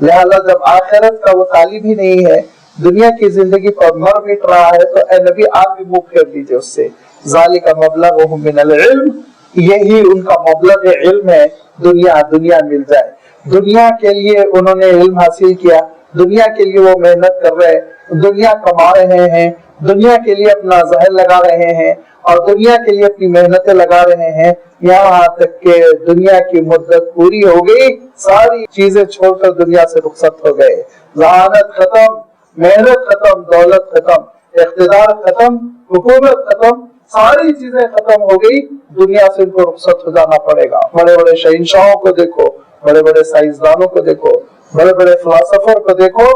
A: لہذا جب آخرت کا وہ طالب ہی نہیں ہے، دنیا کی زندگی پر مر مٹ رہا ہے، تو اے نبی آپ بھی منہ پھیر دیجئے اس سے. ذالک مبلغہم من العلم، یہی ان کا مبلغ علم ہے. دنیا مل جائے، دنیا کے لیے انہوں نے علم حاصل کیا، دنیا کے لیے وہ محنت کر رہے، دنیا کما رہے ہیں، دنیا کے لیے اپنا ذہن لگا رہے ہیں اور دنیا کے لیے اپنی محنتیں لگا رہے ہیں. یہاں تک کہ دنیا کی مدت پوری ہو گئی، ساری چیزیں چھوڑ کر دنیا سے رخصت ہو گئے. ذہانت ختم، محنت ختم، دولت ختم، اقتدار ختم، حکومت ختم، ساری چیزیں ختم ہو گئی. دنیا سے ان کو رخصت ہو جانا پڑے گا. بڑے بڑے شہنشاہوں کو دیکھو، بڑے بڑے سائنسدانوں کو دیکھو، بڑے بڑے فلسفر کو دیکھو،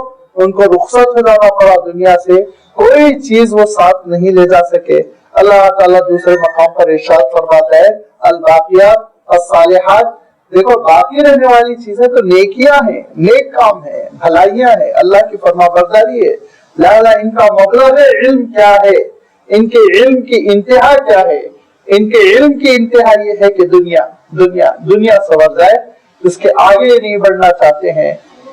A: ان کو رخصت ہو جانا پڑا دنیا سے. کوئی چیز وہ ساتھ نہیں لے جا سکے. اللہ تعالیٰ دوسرے مقام پر ارشاد فرماتا ہے الباقیات الصالحات، دیکھو باقی رہنے والی چیزیں تو نیکیاں ہیں، نیک کام ہیں، بھلائیاں ہیں، اللہ کی فرما برداری ہے، لہذا ان کا مبلغ علم کیا ہے، ان کے علم کی انتہا کیا ہے؟ ان کے علم کی انتہا یہ ہے کہ دنیا سنور جائے، اس کے آگے نہیں بڑھنا چاہتے ہیں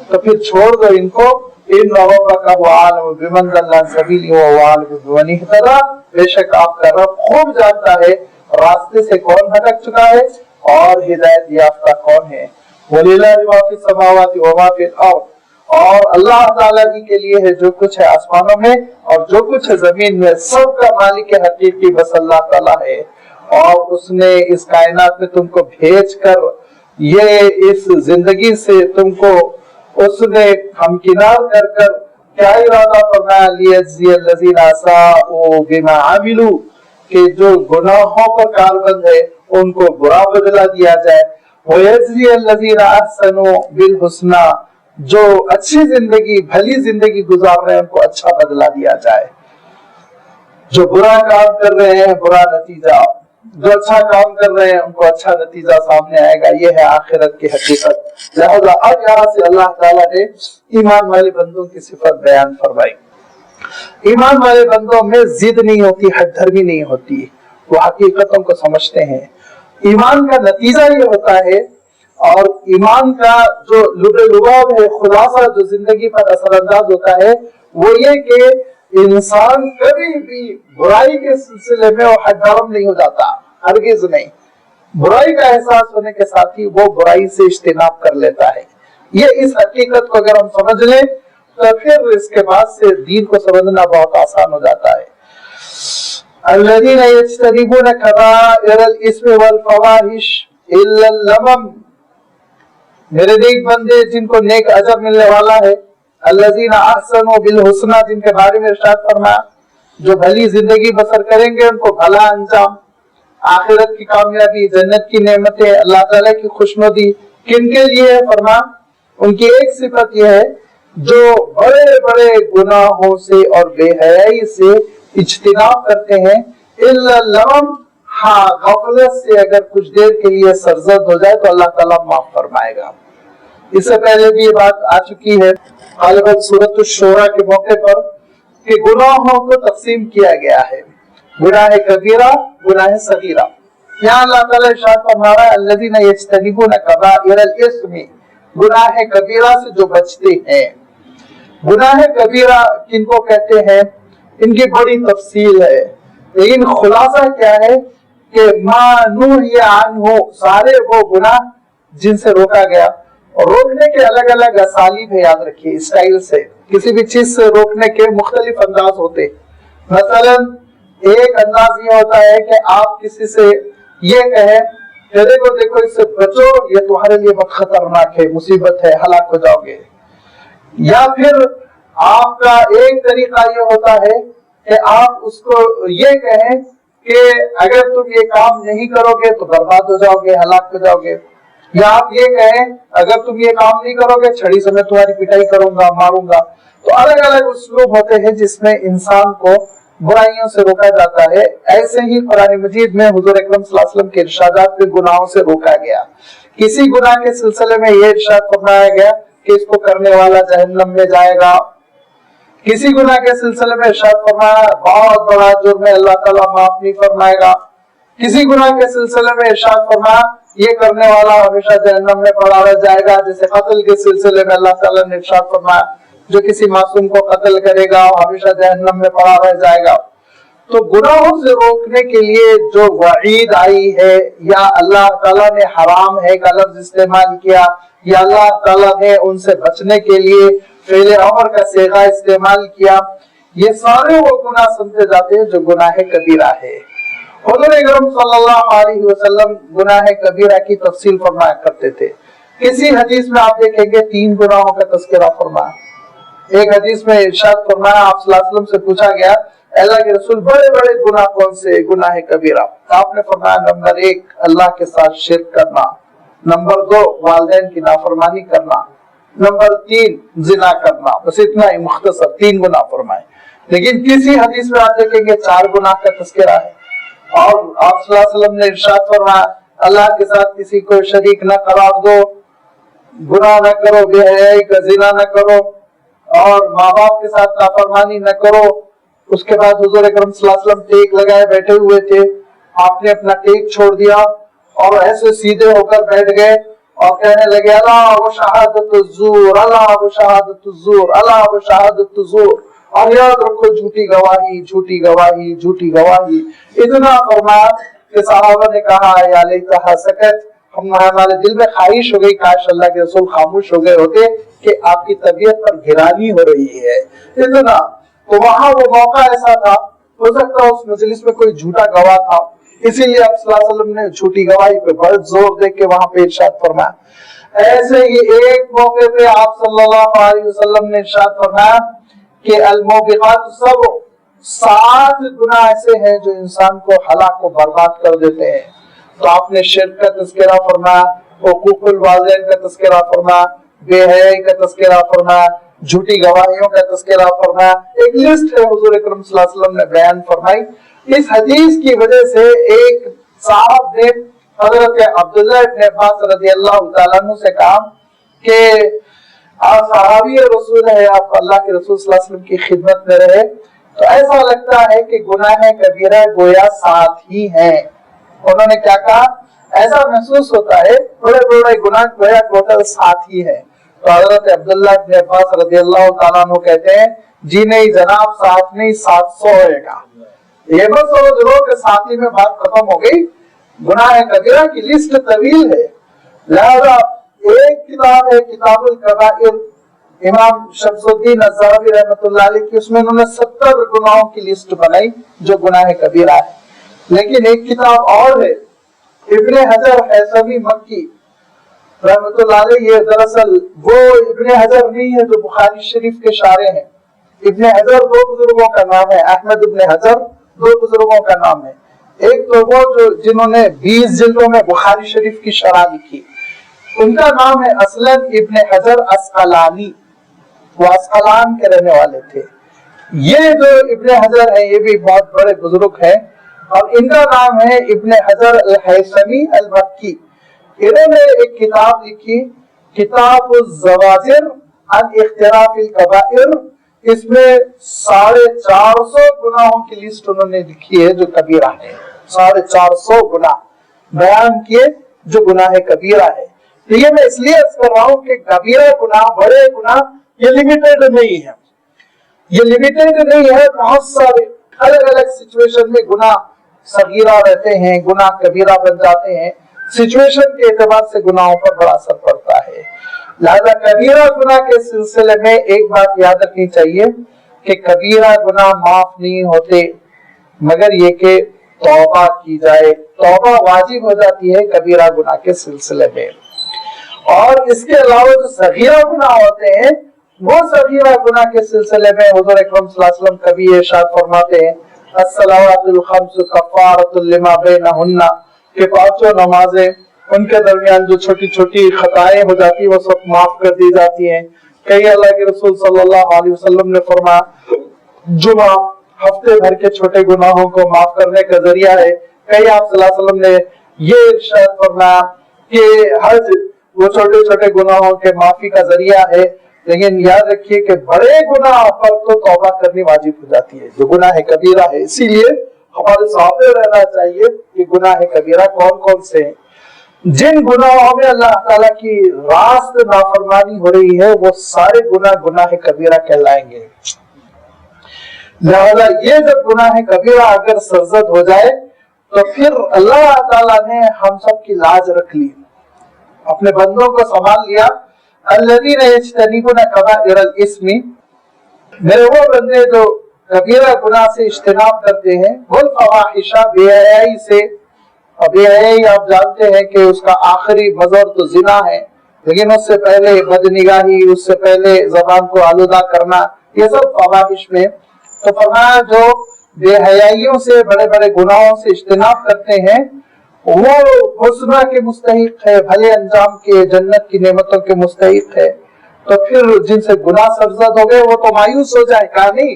A: تو پھر چھوڑ دو ان کو۔ ان ربک هو اعلم بمن ضل عن سبیلہ وهو اعلم بمن اہتدی، بے شک آپ کا رب خوب جانتا ہے راستے سے کون بھٹک چکا ہے اور ہدایت یافتہ کون ہے۔ وَلِلَّهِ مَا فِي السَّمَاوَاتِ وَمَا فِي الْأَرْضِ، اور اللہ تعالیٰ کے لیے ہے جو کچھ ہے آسمانوں میں اور جو کچھ ہے زمین میں، سب کا مالک حقیقی بس اللہ تعالیٰ ہے۔ اور اس نے اس کائنات میں تم کو بھیج کر یہ اس زندگی سے تم کو اس نے ہمکنار کر کیا ارادہ فرمایا، لیجزی الذین اساءوا بما عملوا، کہ جو گناہوں پر کاربند ہے ان کو برا بدلہ دیا جائے، ویجزی الذین احسنوا بالحسنی، جو اچھی زندگی بھلی زندگی گزار رہے ہیں ان کو اچھا بدلہ دیا جائے، جو برا کام کر رہے ہیں برا نتیجہ، جو اچھا کام کر رہے ہیں ان کو اچھا نتیجہ سامنے آئے گا، یہ ہے آخرت کی حقیقت۔ لہذا اب یہاں سے اللہ تعالیٰ نے ایمان والے بندوں کی صفت بیان فرمائی۔ ایمان والے بندوں میں ضد نہیں ہوتی، حد دھرمی نہیں ہوتی، وہ حقیقتوں کو سمجھتے ہیں۔ ایمان کا نتیجہ یہ ہوتا ہے اور ایمان کا جو لباب ہے، خلاصہ جو زندگی پر اثر انداز ہوتا ہے وہ یہ کہ انسان کبھی بھی برائی کے سلسلے میں وہ حد درم نہیں ہو جاتا، ہرگز نہیں۔ برائی کا احساس ہونے کے ساتھ ہی وہ برائی سے اجتناب کر لیتا ہے۔ یہ اس حقیقت کو اگر ہم سمجھ لیں تو پھر اس کے بعد سے دین کو سمجھنا بہت آسان ہو جاتا ہے۔ الذین یجتنبون کبائر الاثم والفواحش الا اللمم، میرے نیک بندے جن کو نیک اجر ملنے والا ہے، الذین احسنوا بالحسنی، جن کے بارے میں ارشاد فرمایا جو بھلی زندگی بسر کریں گے ان کو بھلا انجام، آخرت کی کامیابی، جنت کی نعمتیں، اللہ تعالیٰ کی خوشنودی کن کے لیے ہے؟ فرمایا ان کی ایک صفت یہ ہے جو بڑے بڑے گناہوں سے اور بے حیائی سے اجتناب کرتے ہیں، الا اللمم، ہاں غفلت سے اگر کچھ دیر کے لیے سرزد ہو جائے تو اللہ تعالیٰ معاف فرمائے گا۔ اس سے پہلے بھی یہ بات آ چکی ہے غالباً سورۃ الشورى کے موقع پر کہ گناہوں کو تقسیم کیا گیا ہے، گناہ کبیرہ، گناہ صغیرہ۔ یہاں اللہ تعالیٰ ارشاد فرما رہا ہے الذین یجتنبون کبائر الاثم، گناہ کبیرہ سے جو بچتے ہیں۔ گناہ کبیرہ کن کو کہتے ہیں ان کی بڑی تفصیل ہے، لیکن خلاصہ کیا ہے کہ ما نہی عنہ، سارے وہ گناہ جن سے روکا گیا، اور روکنے کے الگ الگ اسالیب ہے، یاد رکھیے اسٹائل سے، کسی بھی چیز سے روکنے کے مختلف انداز ہوتے۔ مثلا ایک انداز یہ ہوتا ہے کہ آپ کسی سے یہ کہیں کہ دیکھو اس سے بچو، یہ تمہارے لیے بہت خطرناک ہے، مصیبت ہے، ہلاک ہو جاؤ گے۔ یا پھر آپ کا ایک طریقہ یہ ہوتا ہے کہ آپ اس کو یہ کہیں کہ اگر تم یہ کام نہیں کرو گے تو برباد ہو جاؤ گے، ہلاک ہو جاؤ گے۔ یا آپ یہ کہیں اگر تم یہ کام نہیں کرو گے چھڑی سے میں تمہاری پٹائی کروں گا، ماروں گا۔ تو الگ الگ اسلوب ہوتے ہیں جس میں انسان کو برائیوں سے روکا جاتا ہے۔ ایسے ہی قرآن مجید میں حضور اکرم صلی اللہ علیہ وسلم کے ارشادات میں گناہوں سے روکا گیا۔ کسی گناہ کے سلسلے میں یہ ارشاد فرمایا گیا کہ اس کو کرنے والا جہنم میں جائے گا، کسی گناہ کے سلسلے میں ارشاد فرمایا بہت بڑا جرم ہے، اللہ تعالیٰ معاف نہیں فرمائے گا، کسی گناہ کے سلسلے میں ارشاد فرمایا یہ کرنے والا ہمیشہ جہنم میں پڑا رہ جائے گا، جیسے قتل کے سلسلے میں اللہ تعالیٰ نے ارشاد فرمایا جو کسی معصوم کو قتل کرے گا وہ ہمیشہ جہنم میں پڑا رہ جائے گا۔ تو گناہوں سے روکنے کے لیے جو وعید آئی ہے یا اللہ تعالیٰ نے حرام ہے کا لفظ استعمال کیا یا اللہ تعالیٰ نے ان سے بچنے کے لیے فعل امر کا صیغہ استعمال کیا، یہ سارے وہ گناہ سمجھے جاتے ہیں جو گناہ کبیرہ ہے۔ حضور اکرم صلی اللہ علیہ وسلم گناہ کبیرہ کی تفصیل فرمایا کرتے تھے۔ کسی حدیث میں آپ دیکھیں گے 3 گناہوں کا تذکرہ فرمایا۔ ایک حدیث میں ارشاد فرمایا آپ صلی اللہ علیہ وسلم سے پوچھا گیا اللہ کے رسول بڑے بڑے گناہ کون سے؟ گناہ کبیرہ۔ آپ نے فرمایا نمبر 1 اللہ کے ساتھ شرک کرنا، نمبر 2 والدین کی نافرمانی کرنا، نمبر 3 زنا کرنا۔ بس اتنا ہی مختصر 3 گناہ فرمائے۔ لیکن کسی حدیث میں آپ دیکھیں گے 4 گناہ کا تذکرہ ہے. اور آپ صلی اللہ علیہ وسلم نے ارشاد فرمایا اللہ کے ساتھ کسی کو شریک نہ قرار دو, گناہ نہ کرو, بے حیائی کا زنا نہ کرو, اور ماں باپ کے ساتھ نافرمانی نہ کرو. اس کے بعد حضور اکرم صلی اللہ علیہ وسلم ٹیک لگائے بیٹھے ہوئے تھے, آپ نے اپنا ٹیک چھوڑ دیا اور ایسے سیدھے ہو کر بیٹھ گئے اور کہنے لگے اللہ و شہادت الزور, اللہ و شہادت الزور, اللہ و شہادت الزور, اور یاد رکھو جھوٹی گواہی, جھوٹی گواہی, جھوٹی گواہی. اتنا فرمایا کہ صحابہ نے کہا یا لیتہا سکت, ہمارے دل میں خواہش ہو گئی کاش اللہ کے رسول خاموش ہو گئے ہوتے کہ آپ کی طبیعت پر گرانی ہو رہی ہے. اتنا تو وہاں وہ موقع ایسا تھا, ہو سکتا ہے اس مجلس میں کوئی جھوٹا گواہ تھا, اسی لیے آپ صلی اللہ علیہ وسلم نے جھوٹی گواہی پہ بہت زور دے کے وہاں پہ ارشاد فرمایا. ایسے ہی ایک موقع پہ آپ صلی اللہ علیہ وسلم نے ارشاد فرمایا کہ الموبقات سب 7 گناہ ایسے ہیں جو انسان کو ہلاک و برباد کر دیتے ہیں. تو آپ نے شرک کا تذکرہ فرمایا, حقوق الوالدین کا تذکرہ فرمایا, بے حیائی کا تذکرہ فرمایا, جھوٹی گواہیوں کا تذکرہ فرمایا. ایک لسٹ ہے حضور اکرم صلی اللہ علیہ وسلم نے بیان فرمائی. اس حدیث کی وجہ سے ایک صاحب نے حضرت عبداللہ ابن عباس رضی اللہ تعالیٰ عنہ سے کہا کہ آپ صحابی رسول ہے, آپ اللہ کے رسول صلی اللہ علیہ وسلم کی خدمت میں رہے تو ایسا لگتا ہے کہ گناہ کبیرہ گویا 7 ہی ہیں. انہوں نے کیا کہا, ایسا محسوس ہوتا ہے بڑے بڑے گناہ گویا ٹوٹل 7 ہی ہیں. تو حضرت عبداللہ ابن عباس رضی اللہ تعالیٰ عنہ کہتے ہیں جی نہیں جناب 7 نہیں 700 ہوئے گا. یہ بس سمجھ لو کہ 7 ہی میں بات ختم ہو گئی. گناہ کبیرہ کی لسٹ طویل ہے. لہذا ایک کتاب ہے کتاب الکبائر, امام شمس الدین الذہبی رحمۃ اللہ علیہ کی, اس میں انہوں نے 70 گناہوں کی لسٹ بنائی جو گناہ کبیرہ ہے. لیکن ایک کتاب اور ہے ابن حجر حیثمی مکی رحمۃ اللہ علیہ, یہ دراصل وہ ابن حجر نہیں ہے جو بخاری شریف کے شارح ہیں. ابن حجر 2 بزرگوں کا نام ہے, احمد ابن حجر 2 بزرگوں کا نام ہے. ایک تو وہ جو جنہوں نے 20 جلدوں میں بخاری شریف کی شرح لکھی, ان کا نام ہے اسلم ابن حجر اسقلانی, وہ اسقلان کے رہنے والے تھے. یہ جو ابن حجر ہے یہ بھی بہت بڑے بزرگ ہیں, اور ان کا نام ہے ابن حجر الحیثمی المکی. انہوں نے ایک کتاب لکھی کتاب الزواجر عن اختراف الکبائر. اس میں 450 گناہوں کی لسٹ انہوں نے لکھی ہے جو کبیرہ ہے. 450 گناہ بیان کیے جو گناہ کبیرہ ہے. یہ میں اس لیے عرض کر رہا ہوں کہ کبیرہ گناہ, بڑے گناہ یہ لمیٹڈ نہیں ہے, یہ لمیٹڈ نہیں ہے. بہت سارے الگ الگ سچویشن میں گناہ صغیرہ رہتے ہیں, گناہ کبیرہ بن جاتے ہیں. سچویشن کے اعتبار سے گناہوں پر بڑا اثر پڑتا ہے. لہذا کبیرہ گناہ کے سلسلے میں ایک بات یاد رکھنی چاہیے کہ کبیرہ گناہ معاف نہیں ہوتے مگر یہ کہ توبہ کی جائے. توبہ واجب ہو جاتی ہے کبیرہ گناہ کے سلسلے میں. اور اس کے علاوہ جو صغیرہ گناہ ہوتے ہیں, وہ صغیرہ گناہ کے سلسلے میں حضور اکرم صلی اللہ علیہ وسلم کبھی ارشاد فرماتے ہیں الصلوات الخمس کفارۃ لما بینہن, کہ 5 نمازیں ان کے درمیان جو چھوٹی چھوٹی خطائیں ہو جاتی ہیں وہ سب معاف کر دی جاتی ہیں. کئی اللہ کے رسول صلی اللہ علیہ وسلم نے فرمایا جمعہ ہفتے بھر کے چھوٹے گناہوں کو معاف کرنے کا ذریعہ ہے. کئی آپ صلی اللہ علیہ وسلم نے یہ ارشاد فرمایا کہ حج وہ چھوٹے چھوٹے گناہوں کے معافی کا ذریعہ ہے. لیکن یاد رکھیے کہ بڑے گناہ پر تو توبہ کرنی واجب ہو جاتی ہے جو گناہ کبیرہ ہے. اسی لیے ہمارے سامنے رہنا چاہیے کہ گناہ کبیرہ کون کون سے ہیں. جن گناہوں میں اللہ تعالیٰ کی راست نافرمانی ہو رہی ہے وہ سارے گناہ کبیرہ کہلائیں گے. لہذا یہ جب گناہ کبیرہ اگر سرزد ہو جائے تو پھر اللہ تعالیٰ نے ہم سب کی لاج رکھ لی, اپنے بندوں کو سنبھال لیا. الذین یجتنبون کبائر الاسم, میرے وہ بندے جو کبیرہ گناہ سے اجتناب کرتے ہیں, والفواحش, بے حیائی سے. بے حیائی آپ جانتے ہیں کہ اس کا آخری مظہر تو زنا ہے, لیکن اس سے پہلے بدنگاہی, اس سے پہلے زبان کو آلودہ کرنا, یہ سب فواحش میں. تو فرمایا جو بے حیائیوں سے, بڑے بڑے گناہوں سے اجتناب کرتے ہیں وہ حسنہ کے مستحق ہے, بھلے انجام کے, جنت کی نعمتوں کے مستحق ہے. تو پھر جن سے گناہ سرزد ہو گئے وہ تو مایوس ہو جائے, کہا نہیں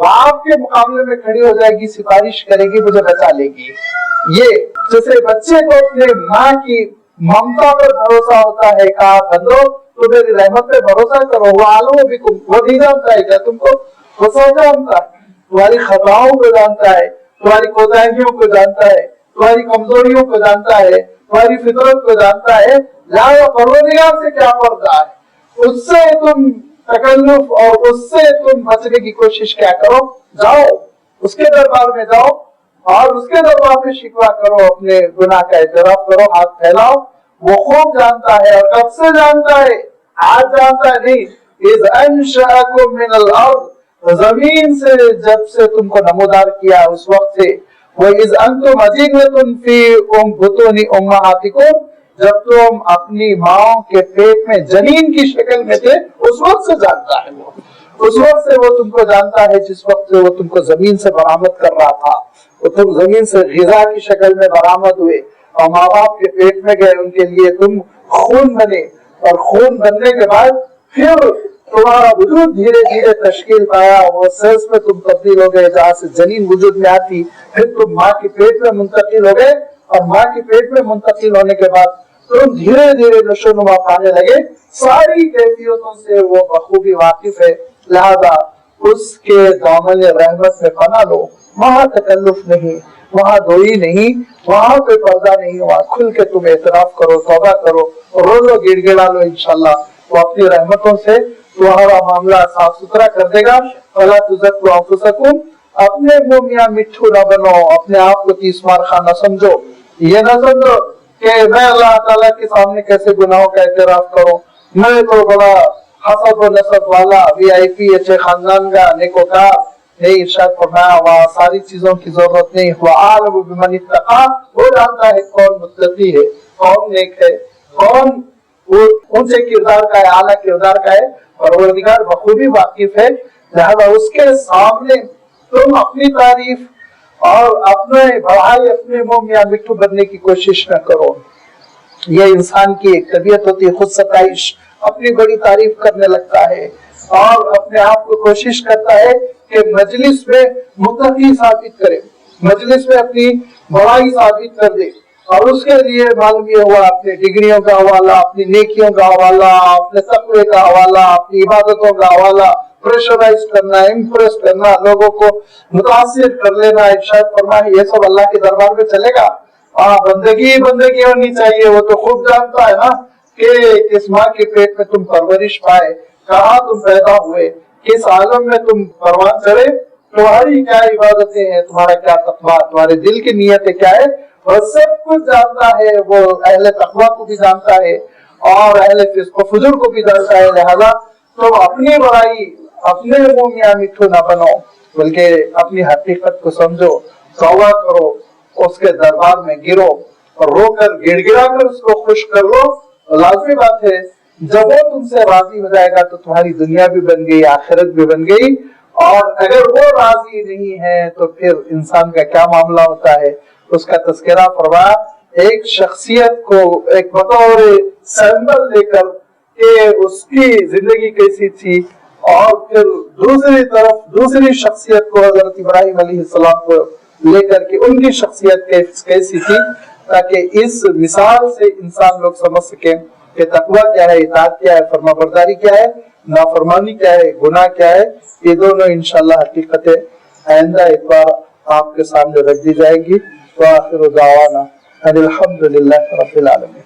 A: باپ کے مقابلے میں کھڑی ہو جائے گی, سفارش کرے گی, مجھے بچا لے گی. یہ جیسے بچے کو اپنے ماں کی ممتا پر بھروسہ ہوتا ہے, کہا بندو تو میری رحمت پہ بھروسہ کرو, وہ عالم بکم, وہ نہیں جانتا ہے کیا تم کو, وہ سب جانتا ہے, تمہاری خطاؤں کو جانتا ہے, تمہاری کوتاہیوں کو جانتا ہے, تمہاری کمزوریوں کو جانتا ہے, تمہاری فطرت کو جانتا ہے. لہذا پروردگار سے کیا پردہ ہے, اس سے تم تکلف اور اس سے تم بچنے کی کوشش کیا کرو, جاؤ اس کے دربار میں جاؤ اور اس کے دربار میں شکوہ کرو, اپنے گناہ کا اعتراف کرو, ہاتھ پھیلاؤ. وہ خوب جانتا ہے, اور کب سے جانتا ہے, آج جانتا ہے نہیں. اذ انشأکم من الارض, زمین سے جب سے تم کو نمودار کیا اس وقت سے. وَإِذْ أَنْتُمْ أَجِنَّةٌ فِي بُطُونِ أُمَّهَاتِكُمْ, جب تم اپنی ماں کے پیٹ میں جنین کی شکل میں تھے اس وقت سے جانتا ہے. وہ اس وقت سے وہ تم کو جانتا ہے جس وقت سے وہ تم کو زمین سے برآمد کر رہا تھا. وہ تم زمین سے غذا کی شکل میں برآمد ہوئے اور ماں باپ کے پیٹ میں گئے, ان کے لیے تم خون بنے, اور خون بننے کے بعد پھر تمہارا وجود دھیرے دھیرے تشکیل پایا, وہ سیلز میں تم تبدیل ہو گئے جہاں سے جنین وجود میں آتی, پھر تم ماں کے پیٹ میں منتقل ہو گئے, اور ماں کے پیٹ میں منتقل ہونے کے بعد تم دھیرے دھیرے نشو نما پانے لگے. ساری کیفیتوں سے وہ بخوبی واقف ہے. لہذا اس کے دامن رحمت میں پناہ لو. وہاں تکلف نہیں, وہاں دوئی نہیں, وہاں کوئی پردہ نہیں, وہاں کھل کے تم اعتراف کرو, توبہ کرو, رو لو, گڑ گڑا لو. انشاءاللہ وہ اپنی رحمتوں سے تمہارا معاملہ صاف ستھرا کر دے گا. فلا تزکوا انفسکم, اپنے منہ میاں مٹھو نہ بنو, اپنے آپ کو تیس مار خان نہ سمجھو. یہ نہ سمجھو کہ میں اللہ تعالیٰ کے سامنے کیسے گناہوں کا اعتراف کروں, میں تو بڑا حسب و نسب والا VIP اچھے خاندان کا نیکوکار. نہیں, ارشاد فرمایا وہاں ساری چیزوں کی ضرورت نہیں. وَأَعْلَمُ بِمَنِ اتَّقَىٰ, وہ جانتا ہے کون متقی ہے, کون نیک ہے, کون اونچے کردار کا ہے, اعلیٰ کردار کا ہے. پروردگار بخوبی واقف ہے. لہذا اس کے سامنے تم اپنی تعریف اور اپنے بڑھائی, اپنے منہ میاں مٹھو بننے کی کوشش نہ کرو. یہ انسان کی ایک طبیعت ہوتی ہے, خود ستائش, اپنی بڑی تعریف کرنے لگتا ہے اور اپنے آپ کو کوشش کرتا ہے کہ مجلس میں متقی ثابت کرے, مجلس میں اپنی بڑائی ثابت کر دے. اور اس کے لیے معلوم یہ ہوا اپنی ڈگریوں کا حوالہ, اپنی نیکیوں کا حوالہ, اپنے تقوی کا حوالہ, اپنی عبادتوں کا حوالہ, پریشرائز کرنا, امپریس کرنا, لوگوں کو متاثر کر لینا. ارشاد فرمائے یہ سب اللہ کے دربار میں چلے گا؟ بندگی بندگی ہونی چاہیے. وہ تو خوب جانتا ہے نا کہ کس ماں کے پیٹ میں تم پرورش پائے, کہاں تم پیدا ہوئے, کس عالم میں تم پروان چڑھے, تمہاری کیا عبادتیں ہیں, تمہارا کیا تقویٰ, تمہارے دل کی نیتیں کیا ہے, وہ سب کچھ جانتا ہے. وہ اہل تقویٰ کو بھی جانتا ہے اور اہل فسق و فجور کو بھی جانتا ہے. لہذا تم اپنی بڑائی, اپنے منہ میاں مٹھو نہ بنو, بلکہ اپنی حقیقت کو سمجھو, توبہ کرو, اس کے دربار میں گرو اور رو کر گڑ گڑا کر اس کو خوش کر لو. لازمی بات ہے جب وہ تم سے راضی ہو جائے گا تو تمہاری دنیا بھی بن گئی, آخرت بھی بن گئی. اور اگر وہ راضی نہیں ہے تو پھر انسان کا کیا معاملہ ہوتا ہے, اس کا تذکرہ فرمایا. ایک شخصیت کو ایک بطور سیمبل لے کر کہ اس کی زندگی کیسی تھی, اور پھر دوسری طرف دوسری شخصیت کو حضرت ابراہیم علیہ السلام کو لے کر کے ان کی شخصیت کیسی تھی, تاکہ اس مثال سے انسان لوگ سمجھ سکیں کہ تقویٰ کیا ہے, اطاعت کیا ہے, فرما برداری کیا ہے, نافرمانی کیا ہے, گناہ کیا ہے. یہ دونوں انشاءاللہ حقیقتیں آئندہ اتوار آپ کے سامنے رکھ دی جائیں گی. وآخر دعوانا ان الحمدللہ رب العالمین.